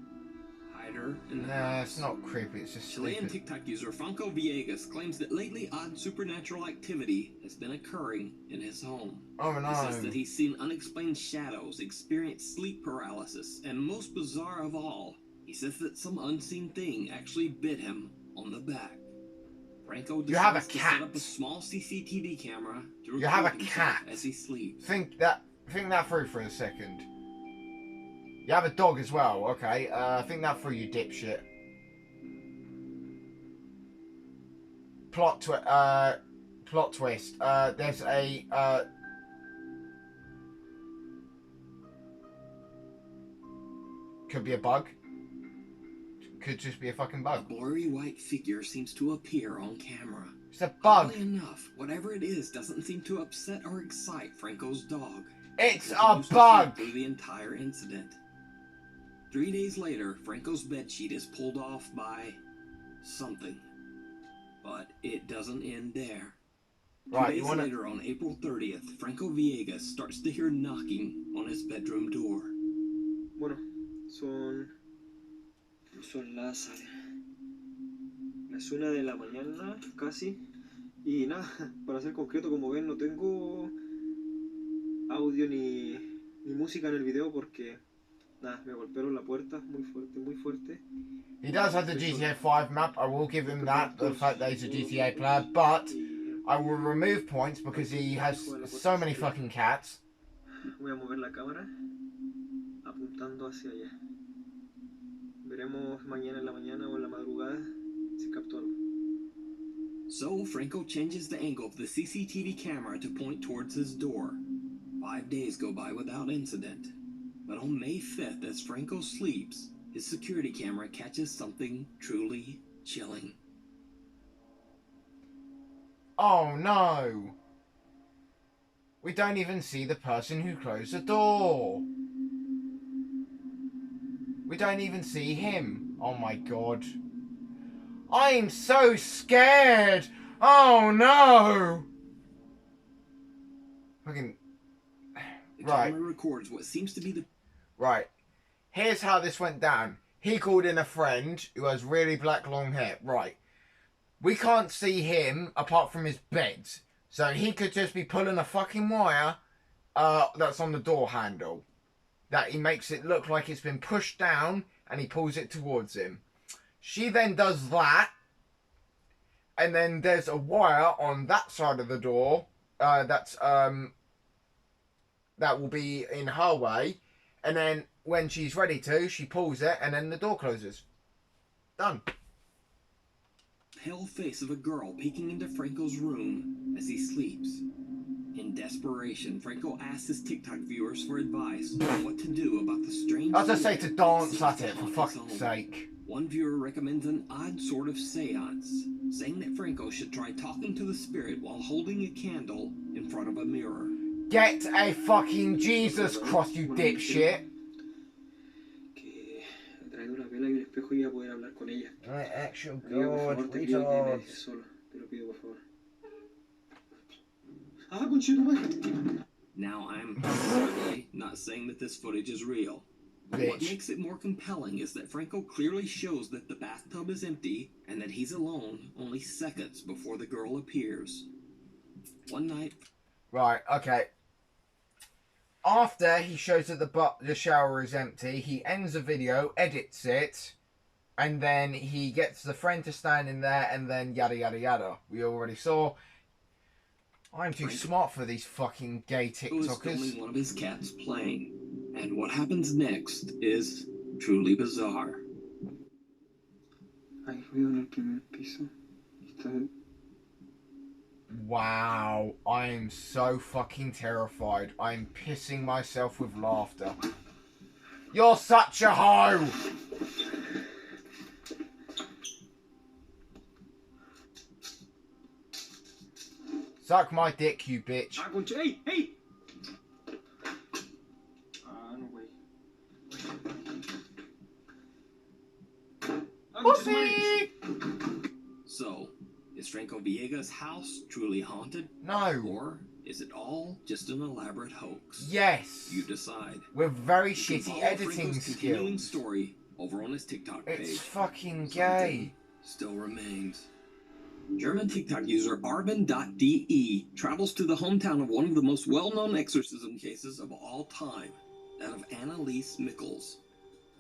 Hide her in the Nah, house. it's not creepy, it's just Chilean stupid. TikTok user Franco Villegas claims that lately odd supernatural activity has been occurring in his home. Oh no. He says that he's seen unexplained shadows, experienced sleep paralysis, and most bizarre of all, he says that some unseen thing actually bit him on the back. Franco decides to set up a small CCTV camera to record You have a himself cat. as he sleeps. Think that through for a second. You have a dog as well, okay. Think that through, you dipshit. Plot twist. There's a could be a bug. Could just be a fucking A bug. blurry white figure seems to appear on camera. It's a bug. Oddly enough, whatever it is doesn't seem to upset or excite Franco's dog. It's He a continues to bug. sleep through the entire incident. 3 days later, Franco's bedsheet is pulled off by something. But it doesn't end there. Right, 2 days you wanna... later, on April 30th, Franco Villegas starts to hear knocking on his bedroom door. Bueno, son las 1 de la mañana casi, y nada, para ser concreto, como ven, no tengo audio ni música en el video porque nada, me golpearon la puerta muy fuerte. He does have the GTA 5 map, I will give him that, the fact that he's a GTA player, but I will remove points because he has so many fucking cats. Voy a mover la cámara apuntando hacia allá. Veremos mañana en la mañana o en la madrugada si capto algo. So, Franco changes the angle of the CCTV camera to point towards his door. 5 days go by without incident. But on May 5th, as Franco sleeps, his security camera catches something truly chilling. Oh no! We don't even see the person who closed the door. We don't even see him. Oh my god. I'm so scared! Oh no! Fucking... The Right. camera records what seems to be the... Right. here's how this went down. He called in a friend who has really black long hair. Right. We can't see him apart from his bed. So he could just be pulling a fucking wire that's on the door handle. That he makes it look like it's been pushed down and he pulls it towards him. She then does that. And then there's a wire on that side of the door that will be in her way. And then when she's ready to, she pulls it and then the door closes. Done. Pale face of a girl peeking into Franco's room as he sleeps. In desperation, Franco asks his TikTok viewers for advice on what to do about the strange... I just say to dance at it, for fuck's sake. One viewer recommends an odd sort of seance, saying that Franco should try talking to the spirit while holding a candle in front of a mirror. Get a fucking Jesus cross, you dipshit. Que trae una vela y un espejo y voy a poder hablar con ella. Right, actual Amiga, por God, favor, te pido que me retard. dejes solo. Te lo pido, por favor. Ah, conchetumare. Now, I'm certainly not saying that this footage is real. But what makes it more compelling is that Franco clearly shows that the bathtub is empty and that he's alone only seconds before the girl appears. One night... Right, okay. After he shows that the shower is empty, he ends the video, edits it, and then he gets the friend to stand in there, and then yada yada yada. We already saw. I'm too smart for these fucking gay Franco is TikTokers. filming one of his cats playing, and what happens next is truly bizarre. Hay ruido en el primer piso. Está... Wow, I am so fucking terrified. I'm pissing myself with laughter. You're such a hoe! Suck my dick, you bitch. Ah, concha. ¡Ey! ¡Ey! Ah, no, güey. Ah, conchetumare. So, is Franco Villegas' house truly haunted? No. Or is it all just an elaborate hoax? Yes. You decide. With very You can shitty follow editing Franco's continuing skills. story over on his TikTok page. It's fucking Something gay. still remains. German TikTok user Arvin.de travels to the hometown of one of the most well-known exorcism cases of all time, that of Anneliese Michels.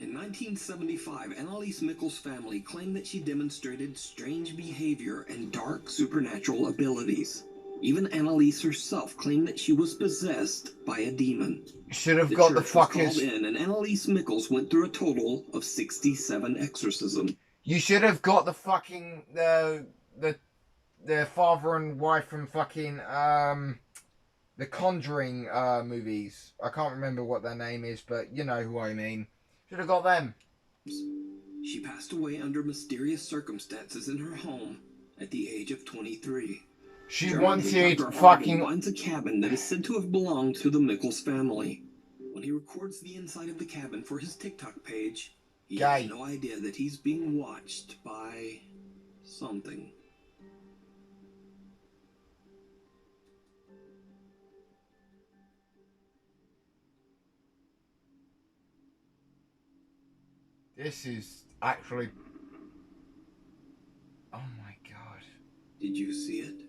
In 1975, Anneliese Michels' family claimed that she demonstrated strange behavior and dark supernatural abilities. Even Anneliese herself claimed that she was possessed by a demon. Should have The got the church was fuckers. called in, and Anneliese Michels went through a total of 67 exorcisms. You should have got the fucking the father and wife from fucking the Conjuring movies. I can't remember what their name is, but you know who I mean. Should have got them. She passed away under mysterious circumstances in her home at the age of 23. She German wanted TikToker fucking... Arvin finds a cabin that is said to have belonged to the Michels family. When he records the inside of the cabin for his TikTok page, he Gay. has no idea that he's being watched by something. This is actually... Oh my god. Did you see it?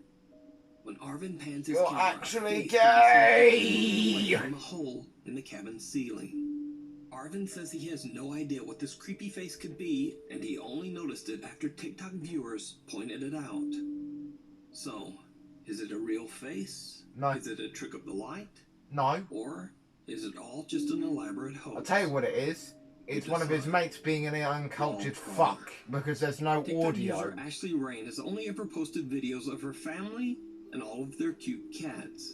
When Arvin pans his You're camera, actually he gay! sees a from a hole in the cabin ceiling. Arvin says he has no idea what this creepy face could be, and he only noticed it after TikTok viewers pointed it out. So, is it a real face? No. Is it a trick of the light? No. Or is it all just an elaborate hoax? I'll tell you what it is. It's one of his mates being an uncultured fuck because there's no TikTok audio. user Ashley Rain has only ever posted videos of her family and all of their cute cats.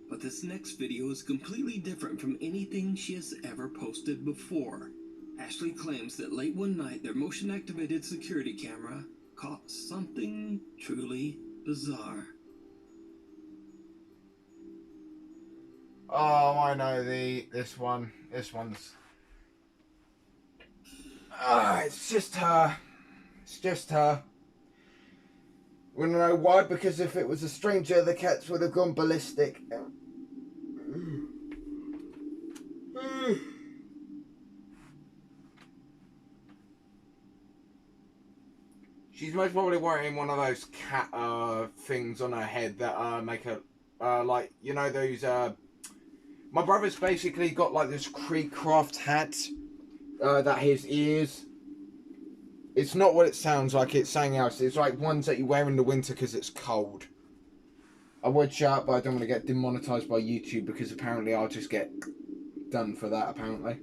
But this next video is completely different from anything she has ever posted before. Ashley claims that late one night their motion-activated security camera caught something truly bizarre. Oh, I know this one. This one's... it's just her. It's just her. Wanna know why? Because if it was a stranger, the cats would have gone ballistic. She's most probably wearing one of those cat things on her head that make her like, you know, those my brother's basically got like this Creekcraft hat that his ears. It's not what it sounds like, it's something else. It's like ones that you wear in the winter because it's cold. I would shout, but I don't want to get demonetized by YouTube because apparently I'll just get done for that, apparently.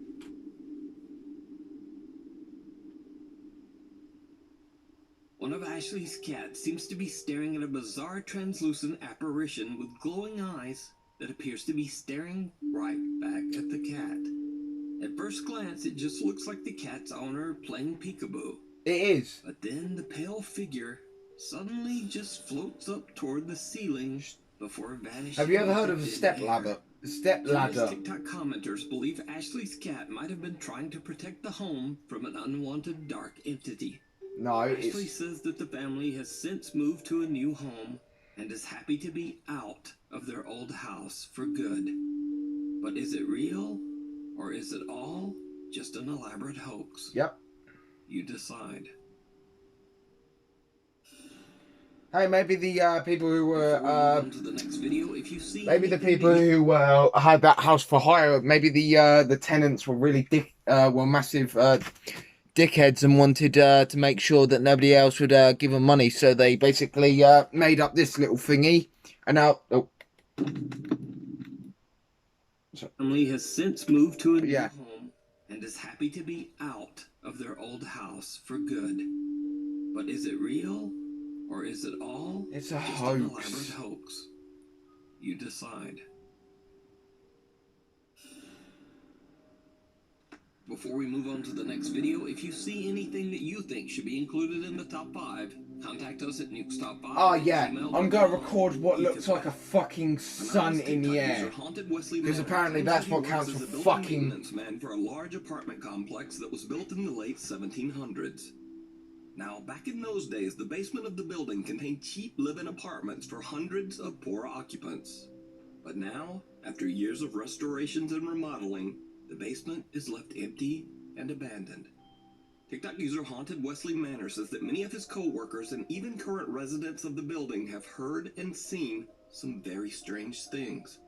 One of Ashley's cats seems to be staring at a bizarre translucent apparition with glowing eyes that appears to be staring right back at the cat. At first glance, it just looks like the cat's owner playing peekaboo. It is. But then the pale figure suddenly just floats up toward the ceiling before vanishing. Have you ever heard of a into step thin ladder? air. A step ladder. TikTok commenters believe Ashley's cat might have been trying to protect the home from an unwanted dark entity. No, Ashley it's... says that the family has since moved to a new home and is happy to be out of their old house for good. But is it real, or is it all just an elaborate hoax? Yep. You decide. Hey, maybe the people who were To the next video, if you see maybe the anything people who had that house for hire, maybe the tenants were really were massive dickheads and wanted to make sure that nobody else would give them money, so they basically made up this little thingy, and now family has since moved to a new Yeah. home and is happy to be out of their old house for good. But is it real, or is it all It's a just an hoax. elaborate hoax? You decide. Before we move on to the next video, if you see anything that you think should be included in the top 5, contact us at nukestop5. Oh yeah, I'm gonna record what looks like a fucking sun in the air. Because apparently that's what counts for fucking... maintenance man for a large apartment complex that was built in the late 1700s. Now, back in those days, the basement of the building contained cheap live-in apartments for hundreds of poor occupants. But now, after years of restorations and remodeling, the basement is left empty and abandoned. TikTok user Haunted Wesley Manor says that many of his co-workers and even current residents of the building have heard and seen some very strange things.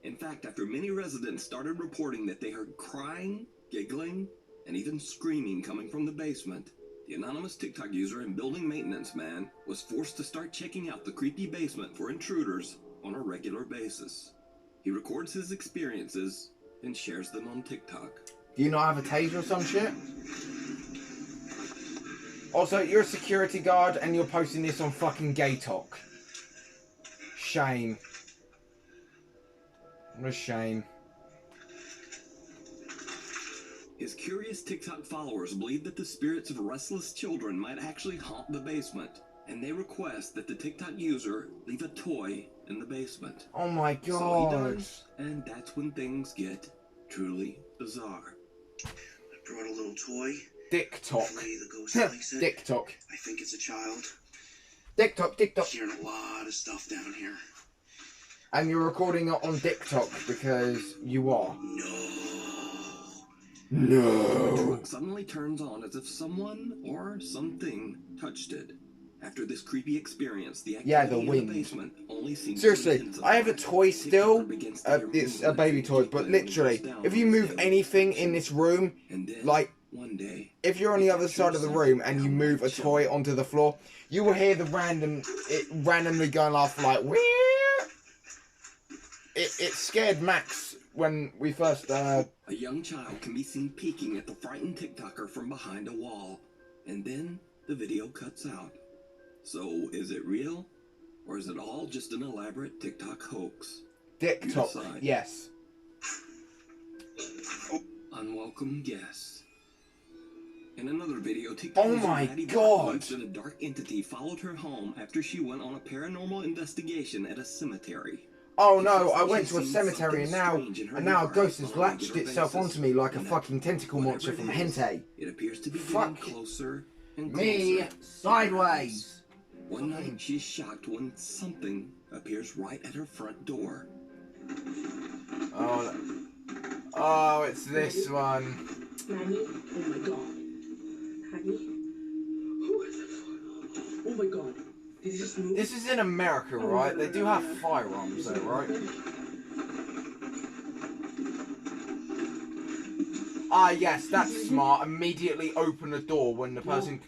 In fact, after many residents started reporting that they heard crying, giggling, and even screaming coming from the basement, the anonymous TikTok user and building maintenance man was forced to start checking out the creepy basement for intruders on a regular basis. He records his experiences and shares them on TikTok. Do you not have a taser or some shit? Also, you're a security guard and you're posting this on fucking Gay Talk. Shame. What a shame. His curious TikTok followers believe that the spirits of restless children might actually haunt the basement, and they request that the TikTok user leave a toy in the basement. Oh my So he god. does, and that's when things get truly bizarre. I brought a little toy. Dick Talk. Hopefully the ghost likes it. Dick Talk. I think it's a child. Dick Talk, Dick Talk. Hearing a lot of stuff down here. And you're recording it on Dick Talk because you are. The No. truck suddenly turns on as if someone or something touched it. After this creepy experience, the activity Yeah, the in wind. the basement only seems Seriously, to intensify. I have a toy still. TikToker begins to hear It's a movement baby as toy, the but wind literally, goes down if you on move the anything in this room, and then, like, one day, if you're on the other side of the room and you move a toy onto the floor, you will hear the randomly going off like, Wee! It scared Max when we first, a young child can be seen peeking at the frightened TikToker from behind a wall, and then the video cuts out. So, is it real, or is it all just an elaborate TikTok hoax? Dick You Talk, decide. yes. Unwelcome guests. In another video, TikTok Oh user my Maddie God. believes that a dark entity followed her home after she went on a paranormal investigation at a cemetery. Oh no, I went to a cemetery and now a ghost has latched itself onto me like a fucking tentacle monster from Hentai. It appears to be Fuck getting closer and me closer. sideways. One night, she is shocked when something appears right at her front door. Oh, it's this one. Nani? Oh my god. Nani? Who is it? Oh my god. Did he just move? This is in America, right? They do have firearms though, right? Ah, yes, that's smart. Immediately open the door when the person...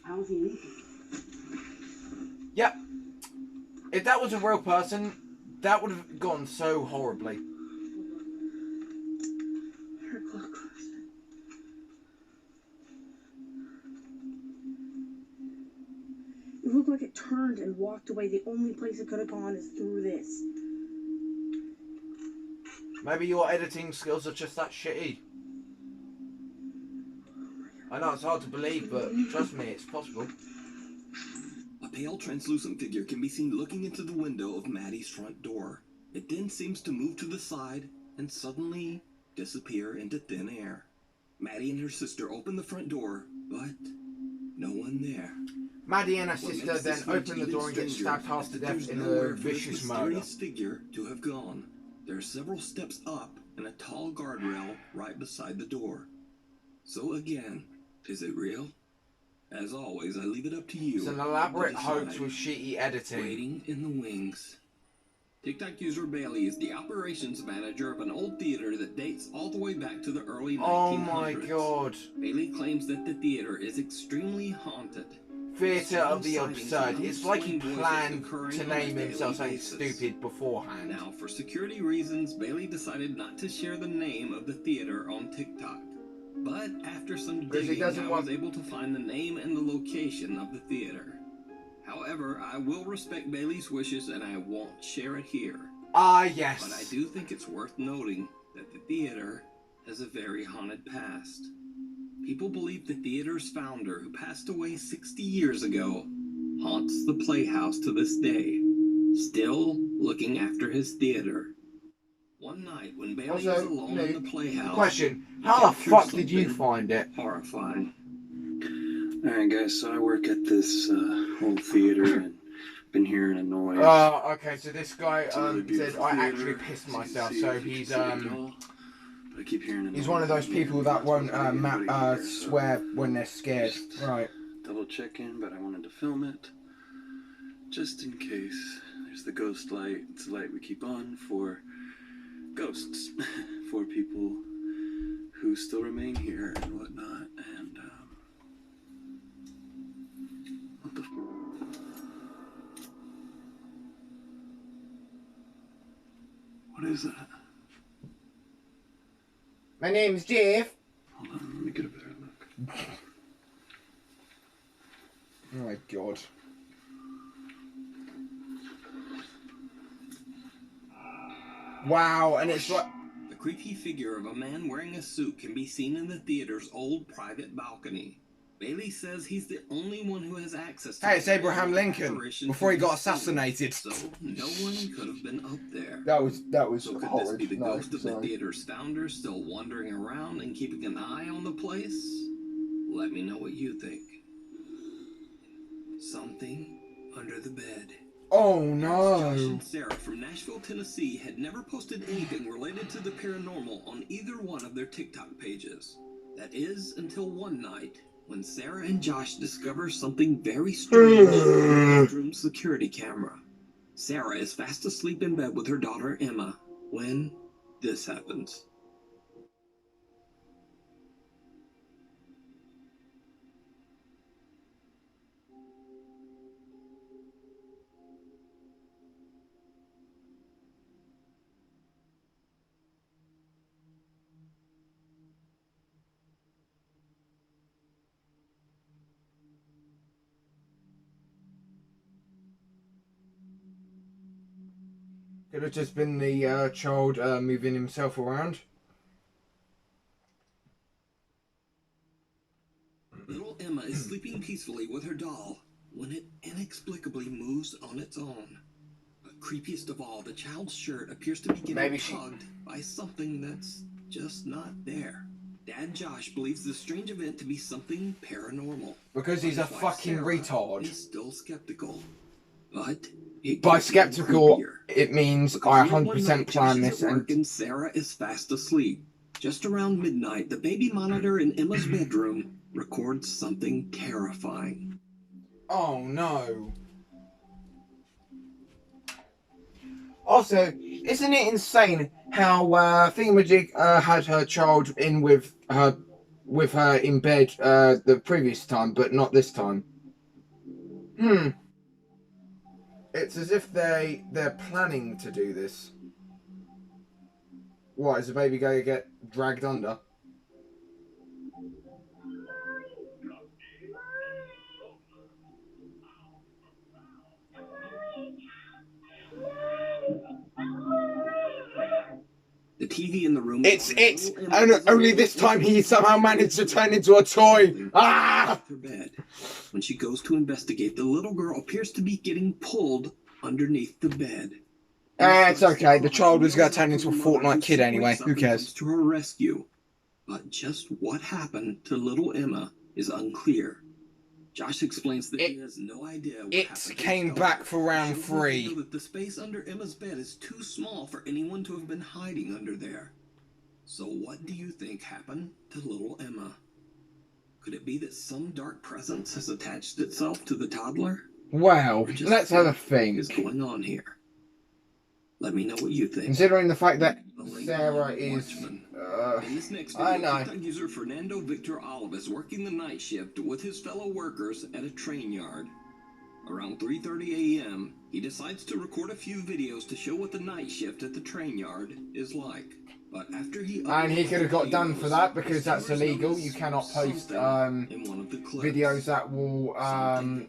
Yep. If that was a real person, that would have gone so horribly. It looked like it turned and walked away. The only place it could have gone is through this. Maybe your editing skills are just that shitty. I know it's hard to believe, but trust me, it's possible. A pale, translucent figure can be seen looking into the window of Maddie's front door. It then seems to move to the side and suddenly disappear into thin air. Maddie and her sister open the front door, but no one there. Maddie and her sister then open the door and get stabbed half to death in a vicious murder. Figure to have gone. There are several steps up and a tall guardrail right beside the door. So again, is it real? As always, I leave it up to you. It's an elaborate hoax with shitty editing. Waiting in the wings. TikTok user Bailey is the operations manager of an old theater that dates all the way back to the early 1900s. Oh my god. Bailey claims that the theater is extremely haunted. Theatre of the absurd. It's like he planned to name himself something stupid beforehand. Now, for security reasons, Bailey decided not to share the name of the theater on TikTok. But after some digging, I was able to find the name and the location of the theater. However, I will respect Bailey's wishes and I won't share it here. Ah, yes. But I do think it's worth noting that the theater has a very haunted past. People believe the theater's founder, who passed away 60 years ago, haunts the Playhouse to this day, still looking after his theater. One night when Bailey was alone in the Playhouse... Question, how the fuck did you find it? Horrifying. Alright guys, so I work at this old theater and been hearing a noise. Okay, so this guy said I actually pissed myself, so he's I keep hearing a noise. he's one of those people that won't swear when they're scared. Right. Double checking, but I wanted to film it. Just in case. There's the ghost light. It's a light we keep on for ghosts. For people who still remain here and whatnot. And what the what is that? My name's Jeff. Hold on, let me get a better look. Oh my god. Wow, and it's like... The creepy figure of a man wearing a suit can be seen in the theater's old private balcony. Bailey says he's the only one who has access to... Hey, it's Abraham Lincoln, before he got assassinated. So, no one could have been up there. That was So could horrid. this be the No, ghost of the sorry. theater's founder still wandering around and keeping an eye on the place? Let me know what you think. Something under the bed. Oh Josh no. and Sarah from Nashville, Tennessee had never posted anything related to the paranormal on either one of their TikTok pages. That is, until one night, when Sarah and Josh discover something very strange in the bedroom security camera. Sarah is fast asleep in bed with her daughter Emma when this happens. Could have just been the child moving himself around. Little Emma is sleeping peacefully with her doll when it inexplicably moves on its own. But creepiest of all, the child's shirt appears to be getting tugged by something that's just not there. Dad Josh believes the strange event to be something paranormal. Because he's a His wife, fucking Sarah, retard. is still skeptical. But it By gets skeptical, creepier. it means Because I late one 100% night, plan Josh is this at work and... and Sarah is fast asleep. Just around midnight, the baby monitor in Emma's bedroom records something terrifying. Oh no. Also, isn't it insane how Thingamajig had her child in with her in bed the previous time, but not this time? It's as if they're planning to do this. What, is the baby going to get dragged under? The TV in the room. And only this time he somehow managed to turn into a toy. Ah! Her bed. When she goes to investigate, the little girl appears to be getting pulled underneath the bed. It's okay. The child was going to turn into a Fortnite kid anyway. Who cares? To her rescue, but just what happened to little Emma is unclear. Josh explains that he has no idea what happened. It came back for round 3. That the space under Emma's bed is too small for anyone to have been hiding under there. So what do you think happened to little Emma? Could it be that some dark presence has attached itself to the toddler? Well, let's have a think. What is going on here? Let me know what you think. Considering the fact that Sarah is... in this next video, TikTok user Fernando Victor Olive is working the night shift with his fellow workers at a train yard. Around 3:30 a.m., he decides to record a few videos to show what the night shift at the train yard is like. But after he could have got done for that because that's illegal. You cannot post videos that will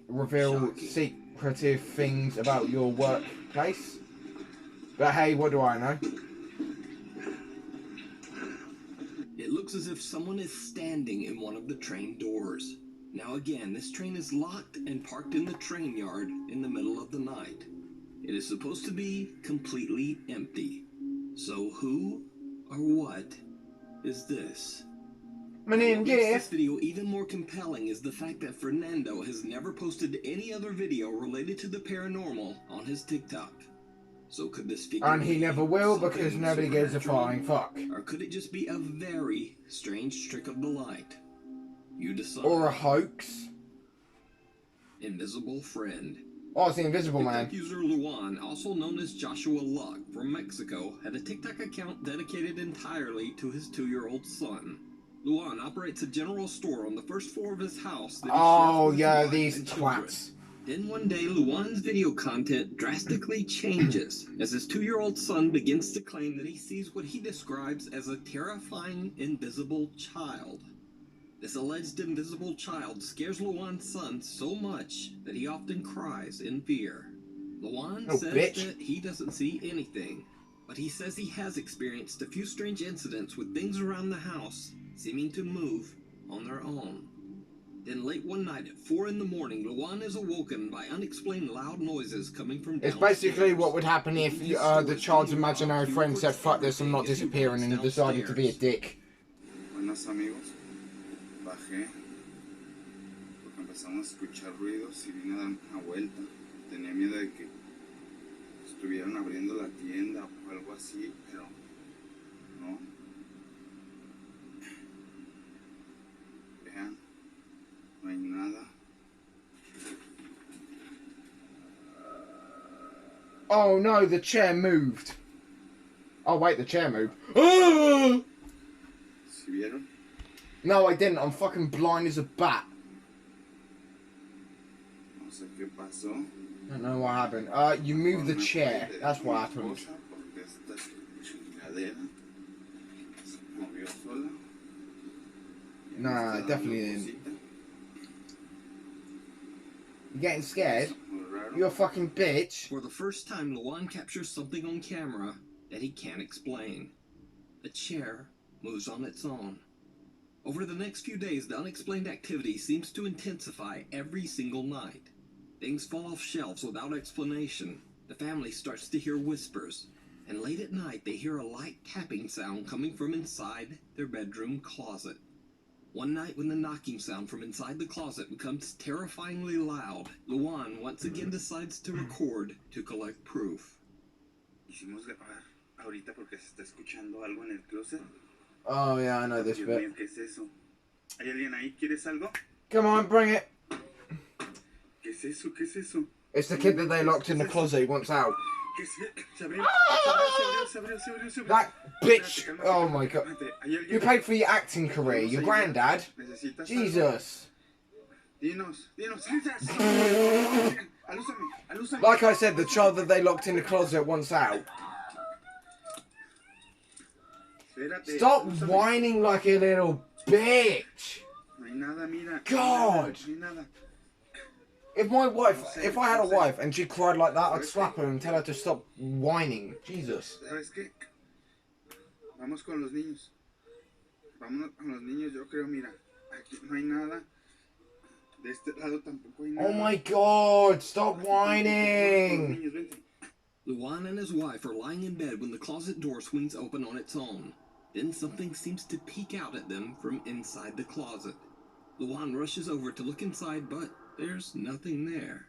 reveal secretive things about your workplace. But hey, what do I know? It looks as if someone is standing in one of the train doors. Now again, this train is locked and parked in the train yard in the middle of the night. It is supposed to be completely empty. So who or what is this? My name What makes this video even more compelling is the fact that Fernando has never posted any other video related to the paranormal on his TikTok. So could this figure... And he never will because nobody gives a flying fuck. Or could it just be a very strange trick of the light? You decide. Or a hoax. Invisible friend. Oh, it's the Invisible Man. TikTok user Luan, also known as Joshua Luck from Mexico, had a TikTok account dedicated entirely to his 2-year-old son. Luan operates a general store on the first floor of his house. Oh, yeah, these twats. Then one day, Luan's video content drastically changes as his 2-year-old son begins to claim that he sees what he describes as a terrifying invisible child. This alleged invisible child scares Luan's son so much that he often cries in fear. Luan says that he doesn't see anything, but he says he has experienced a few strange incidents with things around the house seeming to move on their own. Then late one night at 4 in the morning, Luan is awoken by unexplained loud noises coming from downstairs. It's basically what would happen if the child's imaginary friend said, fuck this, I'm not disappearing, and decided to be a dick. Buenos amigos, bajé porque empezamos a escuchar ruidos y vine a dar una vuelta. Tenía miedo de que estuvieran abriendo la tienda o algo así, pero no. Vean. No hay nada. Oh no, the chair moved. Oh wait, the chair moved. Oh! ¿Sí vieron? No, I didn't. I'm fucking blind as a bat. No sé qué pasó. I don't know what happened. You moved the chair. That's what happened. Nah, definitely didn't. You getting scared? You a fucking bitch. For the first time, Luan captures something on camera that he can't explain. The chair moves on its own. Over the next few days, the unexplained activity seems to intensify every single night. Things fall off shelves without explanation. The family starts to hear whispers. And late at night, they hear a light tapping sound coming from inside their bedroom closet. One night when the knocking sound from inside the closet becomes terrifyingly loud, Luan once again decides to record to collect proof. Hicimos grabar ahorita porque se está escuchando algo en el closet. Oh yeah, I know this Dios bit. mío, ¿qué es eso? ¿Hay alguien ahí? ¿Quieres algo? Come on, bring it. ¿Qué es eso? ¿Qué es eso? It's the kid that they locked in the closet. He wants out. That bitch! Oh my god. You paid for your acting career, your granddad? Jesus. Like I said, the child that they locked in the closet wants out. Stop whining like a little bitch! God! If I had a wife and she cried like that, I'd slap her and tell her to stop whining. Jesus. Vamos con los niños. Vámonos con los niños, yo creo, mira, aquí no hay nada. De este lado tampoco hay nada. Oh my god, stop whining! Luan and his wife are lying in bed when the closet door swings open on its own. Then something seems to peek out at them from inside the closet. Luan rushes over to look inside, but there's nothing there.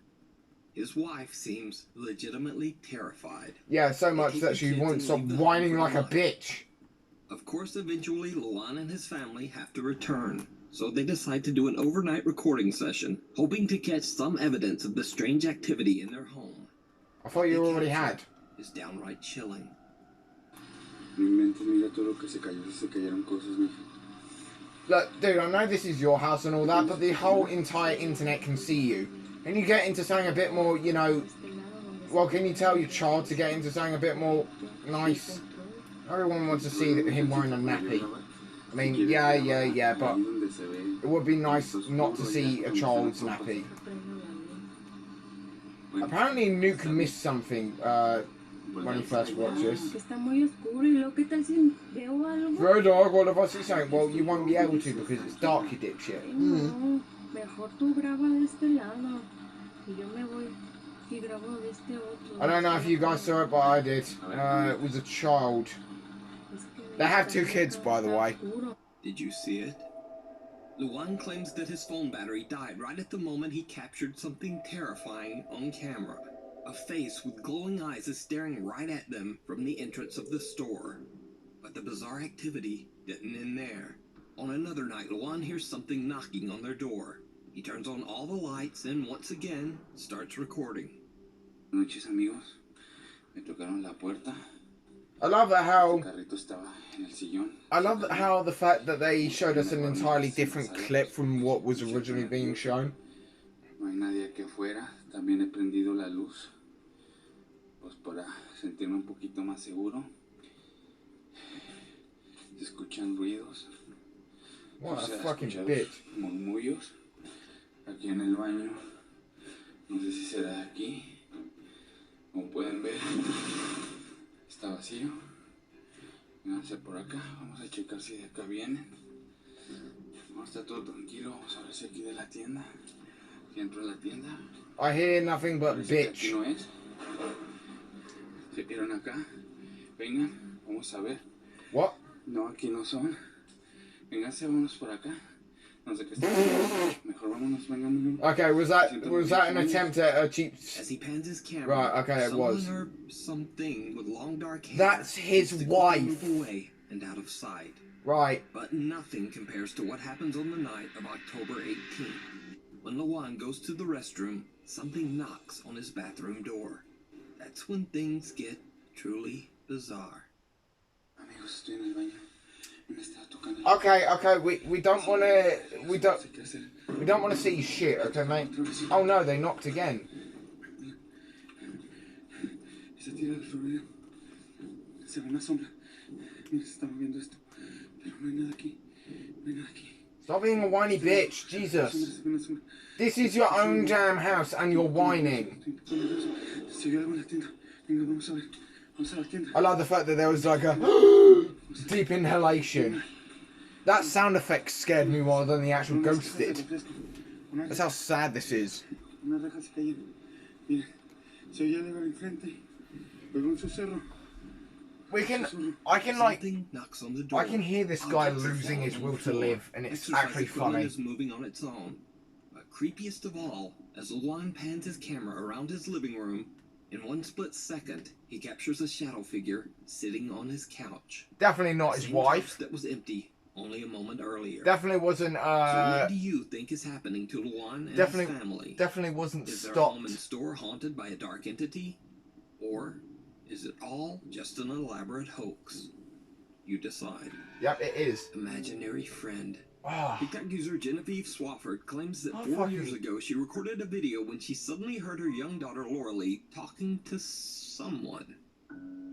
His wife seems legitimately terrified. Yeah, so much that she won't stop whining like a bitch. Of course, eventually, Luan and his family have to return, so they decide to do an overnight recording session, hoping to catch some evidence of the strange activity in their home. I thought you already had. Is downright chilling. Look, dude, I know this is your house and all that, but the whole entire internet can see you. Can you get into something a bit more, you know... Well, can you tell your child to get into something a bit more nice? Everyone wants to see him wearing a nappy. I mean, yeah, but it would be nice not to see a child's nappy. Apparently Nuke missed something when he first watched this. Very dark, what if I see something? Well, you won't be able to because it's dark, you dipshit. I don't know if you guys saw it, but I did. It was a child. They have 2 kids, by the way. Did you see it? Luan claims that his phone battery died right at the moment he captured something terrifying on camera. A face with glowing eyes is staring right at them from the entrance of the store. But the bizarre activity didn't end there. On another night, Luan hears something knocking on their door. He turns on all the lights and once again starts recording. Noches, amigos. Me tocaron la puerta. I love how the fact that they showed us an entirely different clip from what was originally being shown. No hay nadie aquí afuera. También he prendido la luz. Pues para sentirme un poquito más seguro. Se escuchan ruidos. What a fucking bitch. Murmullos. Aquí en el baño. No sé si será de aquí. Como pueden ver, está vacío. Véanse por acá. Vamos a checar si de acá vienen. No está todo tranquilo. Vamos a ver si aquí de la tienda. Si entro en la tienda. I hear nothing but bitch. Aquí no es. ¿Se vieron acá? Vengan, vamos a ver. What? No, aquí no son. Vénganse, vámonos por acá. No sé qué está. Mejor vámonos, vengan. Okay, was that an attempt at a cheap... As he pans his camera, right, okay, it was. Someone or something with long dark hair. That's his wife. Move away and out of sight. Right. But nothing compares to what happens on the night of October 18th. When Luan goes to the restroom, something knocks on his bathroom door. That's when things get truly bizarre. Amigos, estoy en el baño. Okay, we don't want to see shit, okay, mate? Oh no, they knocked again. Se tira el florero. Se ve una sombra. Mira, se está moviendo esto. Pero no hay nada aquí. No hay nada aquí. Stop being a whiny bitch, Jesus. This is your own damn house and you're whining. Se vio algo en la tienda. Venga, vamos a ver. Vamos a la tienda. I love the fact that there was like a deep inhalation. That sound effect scared me more than the actual ghost did. That's how sad this is. Unas rejas se cayeron. Mira, se oye algo enfrente. Pegó un susurro. I can hear this guy losing his will to live, and it's actually funny. Is moving on its own. But creepiest of all, as Luan pans his camera around his living room, in one split second, he captures a shadow figure sitting on his couch. Definitely not his wife. That was empty only a moment earlier. Definitely wasn't. So what do you think is happening to Luan and his family? Definitely wasn't Is stopped. their home and store haunted by a dark entity, or Is it all just an elaborate hoax? You decide. Yep, it is. Imaginary friend. Ah. TikTok user Genevieve Swafford claims that 4 fucking- years ago she recorded a video when she suddenly heard her young daughter Lauralee talking to someone,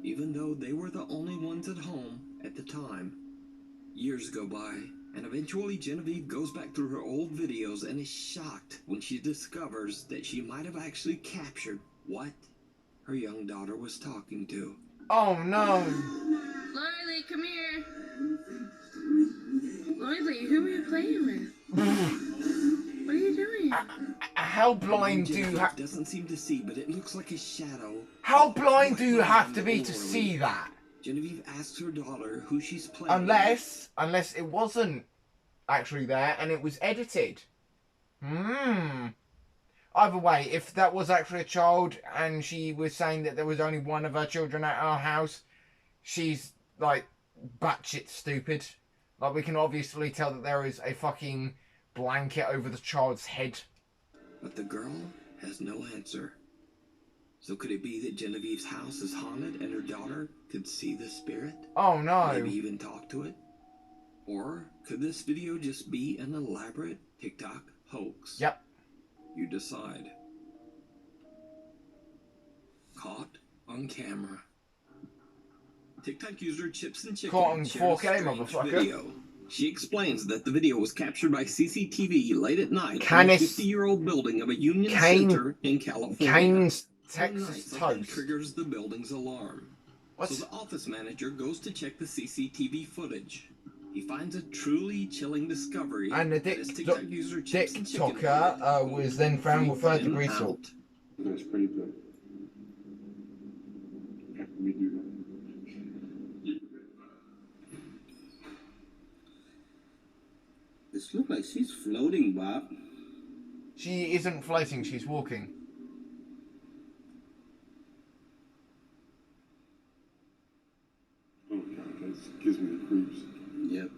even though they were the only ones at home at the time. Years go by, and eventually Genevieve goes back through her old videos and is shocked when she discovers that she might have actually captured what her young daughter was talking to. Oh no! Lily, come here. Lily, who are you playing with? What are you doing? How blind do you Genevieve have? doesn't seem to see, but it looks like a shadow. How blind do you right have to behind be to Lauralee. see that? Genevieve asks her daughter who she's playing Unless it wasn't actually there and it was edited. Either way, if that was actually a child and she was saying that there was only one of her children at our house, she's like batshit stupid. Like, we can obviously tell that there is a fucking blanket over the child's head. But the girl has no answer. So could it be that Genevieve's house is haunted and her daughter could see the spirit? Oh no. Maybe even talk to it? Or could this video just be an elaborate TikTok hoax? Yep. You decide. Caught on camera. TikTok user Chips and Chicken Caught on shared a 4K, strange motherfucker. video. She explains that the video was captured by CCTV late at night in a Canis- 50-year-old building of a union Cane- center in California. Kane's One night, Texas something toast. triggers the building's alarm. What's- So the office manager goes to check the CCTV footage. He finds a truly chilling discovery. And the that his TikTok user Chips and Chicken TikToker was then found with freaked 3rd-degree him assault. out. That's pretty good. We do that. This looks like she's floating, Bob. She isn't floating, she's walking. Oh god, that gives me the creeps. Yep.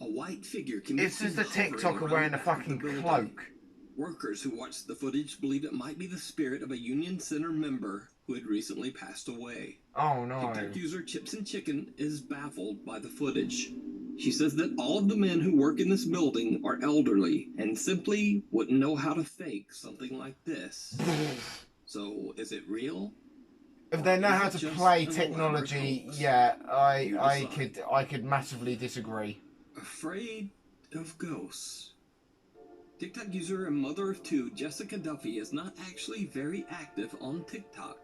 A white figure can be It's just seen a hovering TikToker around wearing the a back of the fucking building. cloak. Workers who watched the footage believe it might be the spirit of a Union Center member who had recently passed away. Oh no. TikTok user Chips and Chicken is baffled by the footage. She says that all of the men who work in this building are elderly and simply wouldn't know how to fake something like this. So, is it real? If they know Is how it to just play an technology, elaborate hoax? yeah, You I decide. could massively disagree. Afraid of ghosts. TikTok user and mother of two, Jessica Duffy, is not actually very active on TikTok.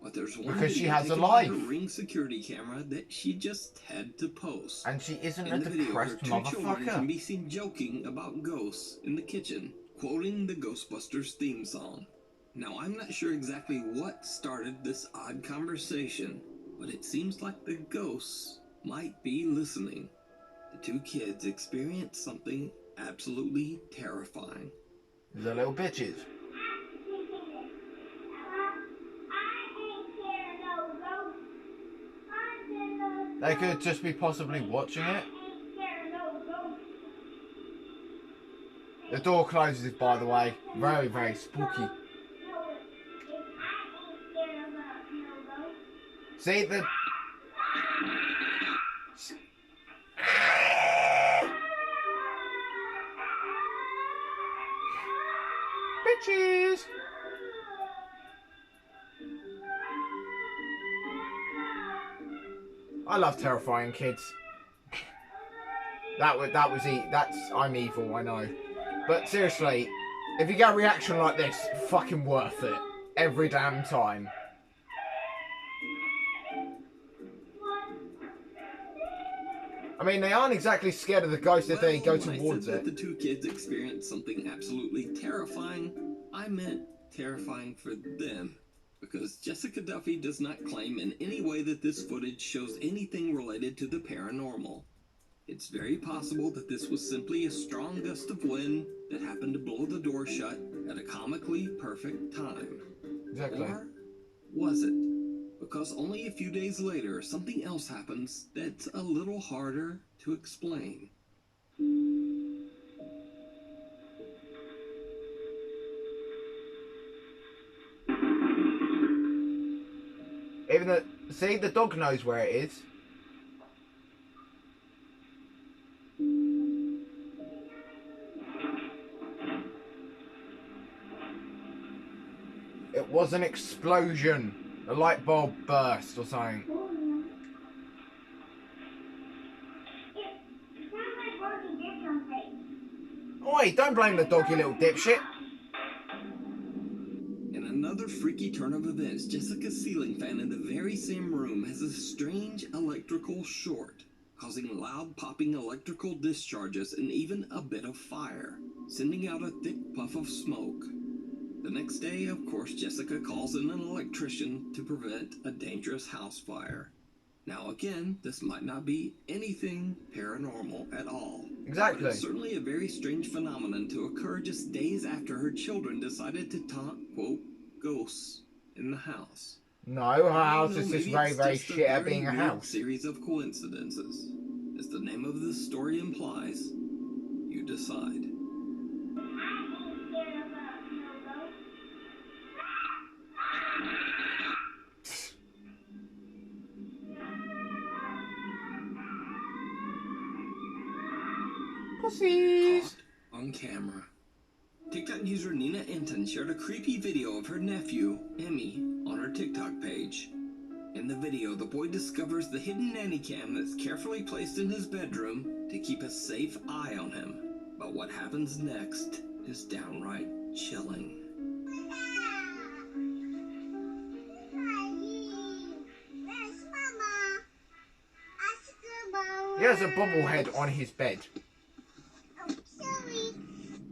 But there's one Because she video has a taken by her life. Ring security camera that she just had to post. And she isn't In a the video, her depressed two children can motherfucker. be seen joking about ghosts in the kitchen, quoting the Ghostbusters theme song. Now, I'm not sure exactly what started this odd conversation, but it seems like the ghosts might be listening. The two kids experience something absolutely terrifying. The little bitches. They could just be possibly watching it. The door closes, by the way. Very, very spooky. See, the... Bitches! I love terrifying kids. I'm evil, I know. But seriously, if you get a reaction like this, fucking worth it. Every damn time. I mean, they aren't exactly scared of the ghost if they go When I towards said it. that the two kids experienced something absolutely terrifying, I meant terrifying for them. Because Jessica Duffy does not claim in any way that this footage shows anything related to the paranormal. It's very possible that this was simply a strong gust of wind that happened to blow the door shut at a comically perfect time. Exactly. Or was it? Because only a few days later, something else happens that's a little harder to explain. Even the see, the dog knows where it is. It was an explosion. A light bulb burst or something. Oi, don't blame the dog, you little dipshit. In another freaky turn of events, Jessica's ceiling fan in the very same room has a strange electrical short, causing loud popping electrical discharges and even a bit of fire, sending out a thick puff of smoke. The next day, of course, Jessica calls in an electrician to prevent a dangerous house fire. Now again, this might not be anything paranormal at all. Exactly. But it's certainly a very strange phenomenon to occur just days after her children decided to taunt, quote, ghosts in the house. No, her house is just Maybe very, it's very just shit at very being a weird house. Series of coincidences. As the name of this story implies, you decide. Pussies. On camera. TikTok user Nina Enton shared a creepy video of her nephew, Emmy, on her TikTok page. In the video, the boy discovers the hidden nanny cam that's carefully placed in his bedroom to keep a safe eye on him. But what happens next is downright chilling. He has a bobblehead on his bed.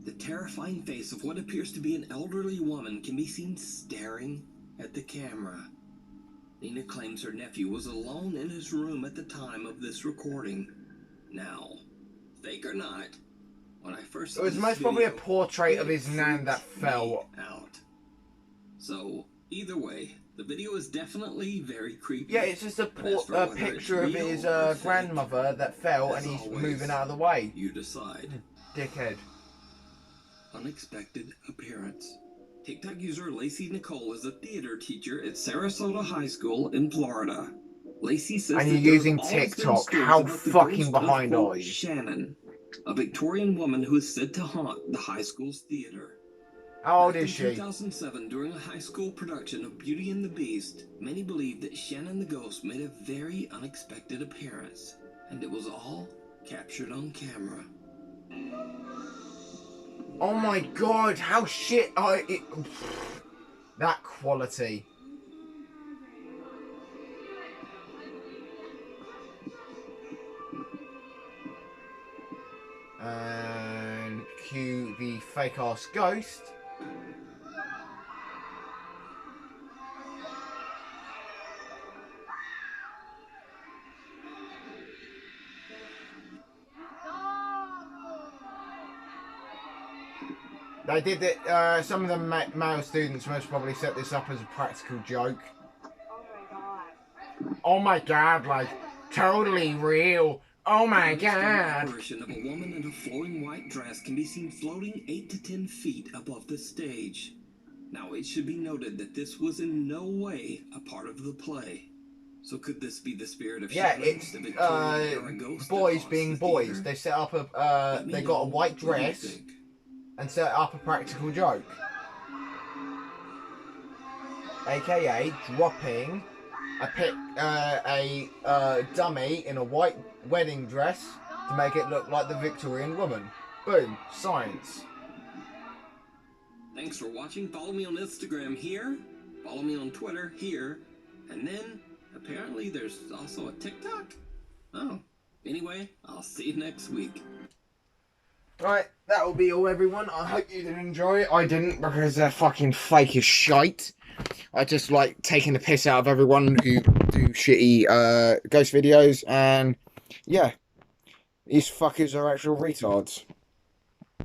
The terrifying face of what appears to be an elderly woman can be seen staring at the camera. Nina claims her nephew was alone in his room at the time of this recording. Now, fake or not, when I first saw It was this most probably a video, portrait of it his nan that freaked fell. me out. So, either way, the video is definitely very creepy. Yeah, it's just a But as for whether picture it's of real his or fake, grandmother that fell and as he's always, moving out of the way. You decide. Dickhead. Unexpected appearance. TikTok user Lacey Nicole is a theater teacher at Sarasota High School in Florida. Lacey says And that you're there using have always been TikTok. stories How about the fucking ghost of, behind quote, are you? Shannon, a Victorian woman who is said to haunt the high school's theater. How old Back is in she? 2007, during a high school production of Beauty and the Beast, many believed that Shannon the ghost made a very unexpected appearance, and it was all captured on camera. Oh my god, how shit that quality. And cue the fake ass ghost. They did it, some of the male students most probably set this up as a practical joke. Oh my god, like, totally real. Oh my god. A version of a woman in a flowing white dress can be seen floating 8 to 10 feet above the stage. Now, it should be noted that this was in no way a part of the play. So could this be the spirit of Yeah, Shannon, it's the Victorian-era ghost boys that being haunts the boys. theater? They set up a they got a white What do you dress think? and set up a practical joke, aka dropping a dummy in a white wedding dress to make it look like the Victorian woman. Boom, science. Thanks for watching. Follow me on Instagram here. Follow me on Twitter here. And then, apparently, there's also a TikTok. Oh. Anyway, I'll see you next week. Right, that will be all, everyone. I hope you did enjoy it. I didn't, because they're fucking fake as shite. I just like taking the piss out of everyone who do shitty ghost videos, and yeah, these fuckers are actual retards.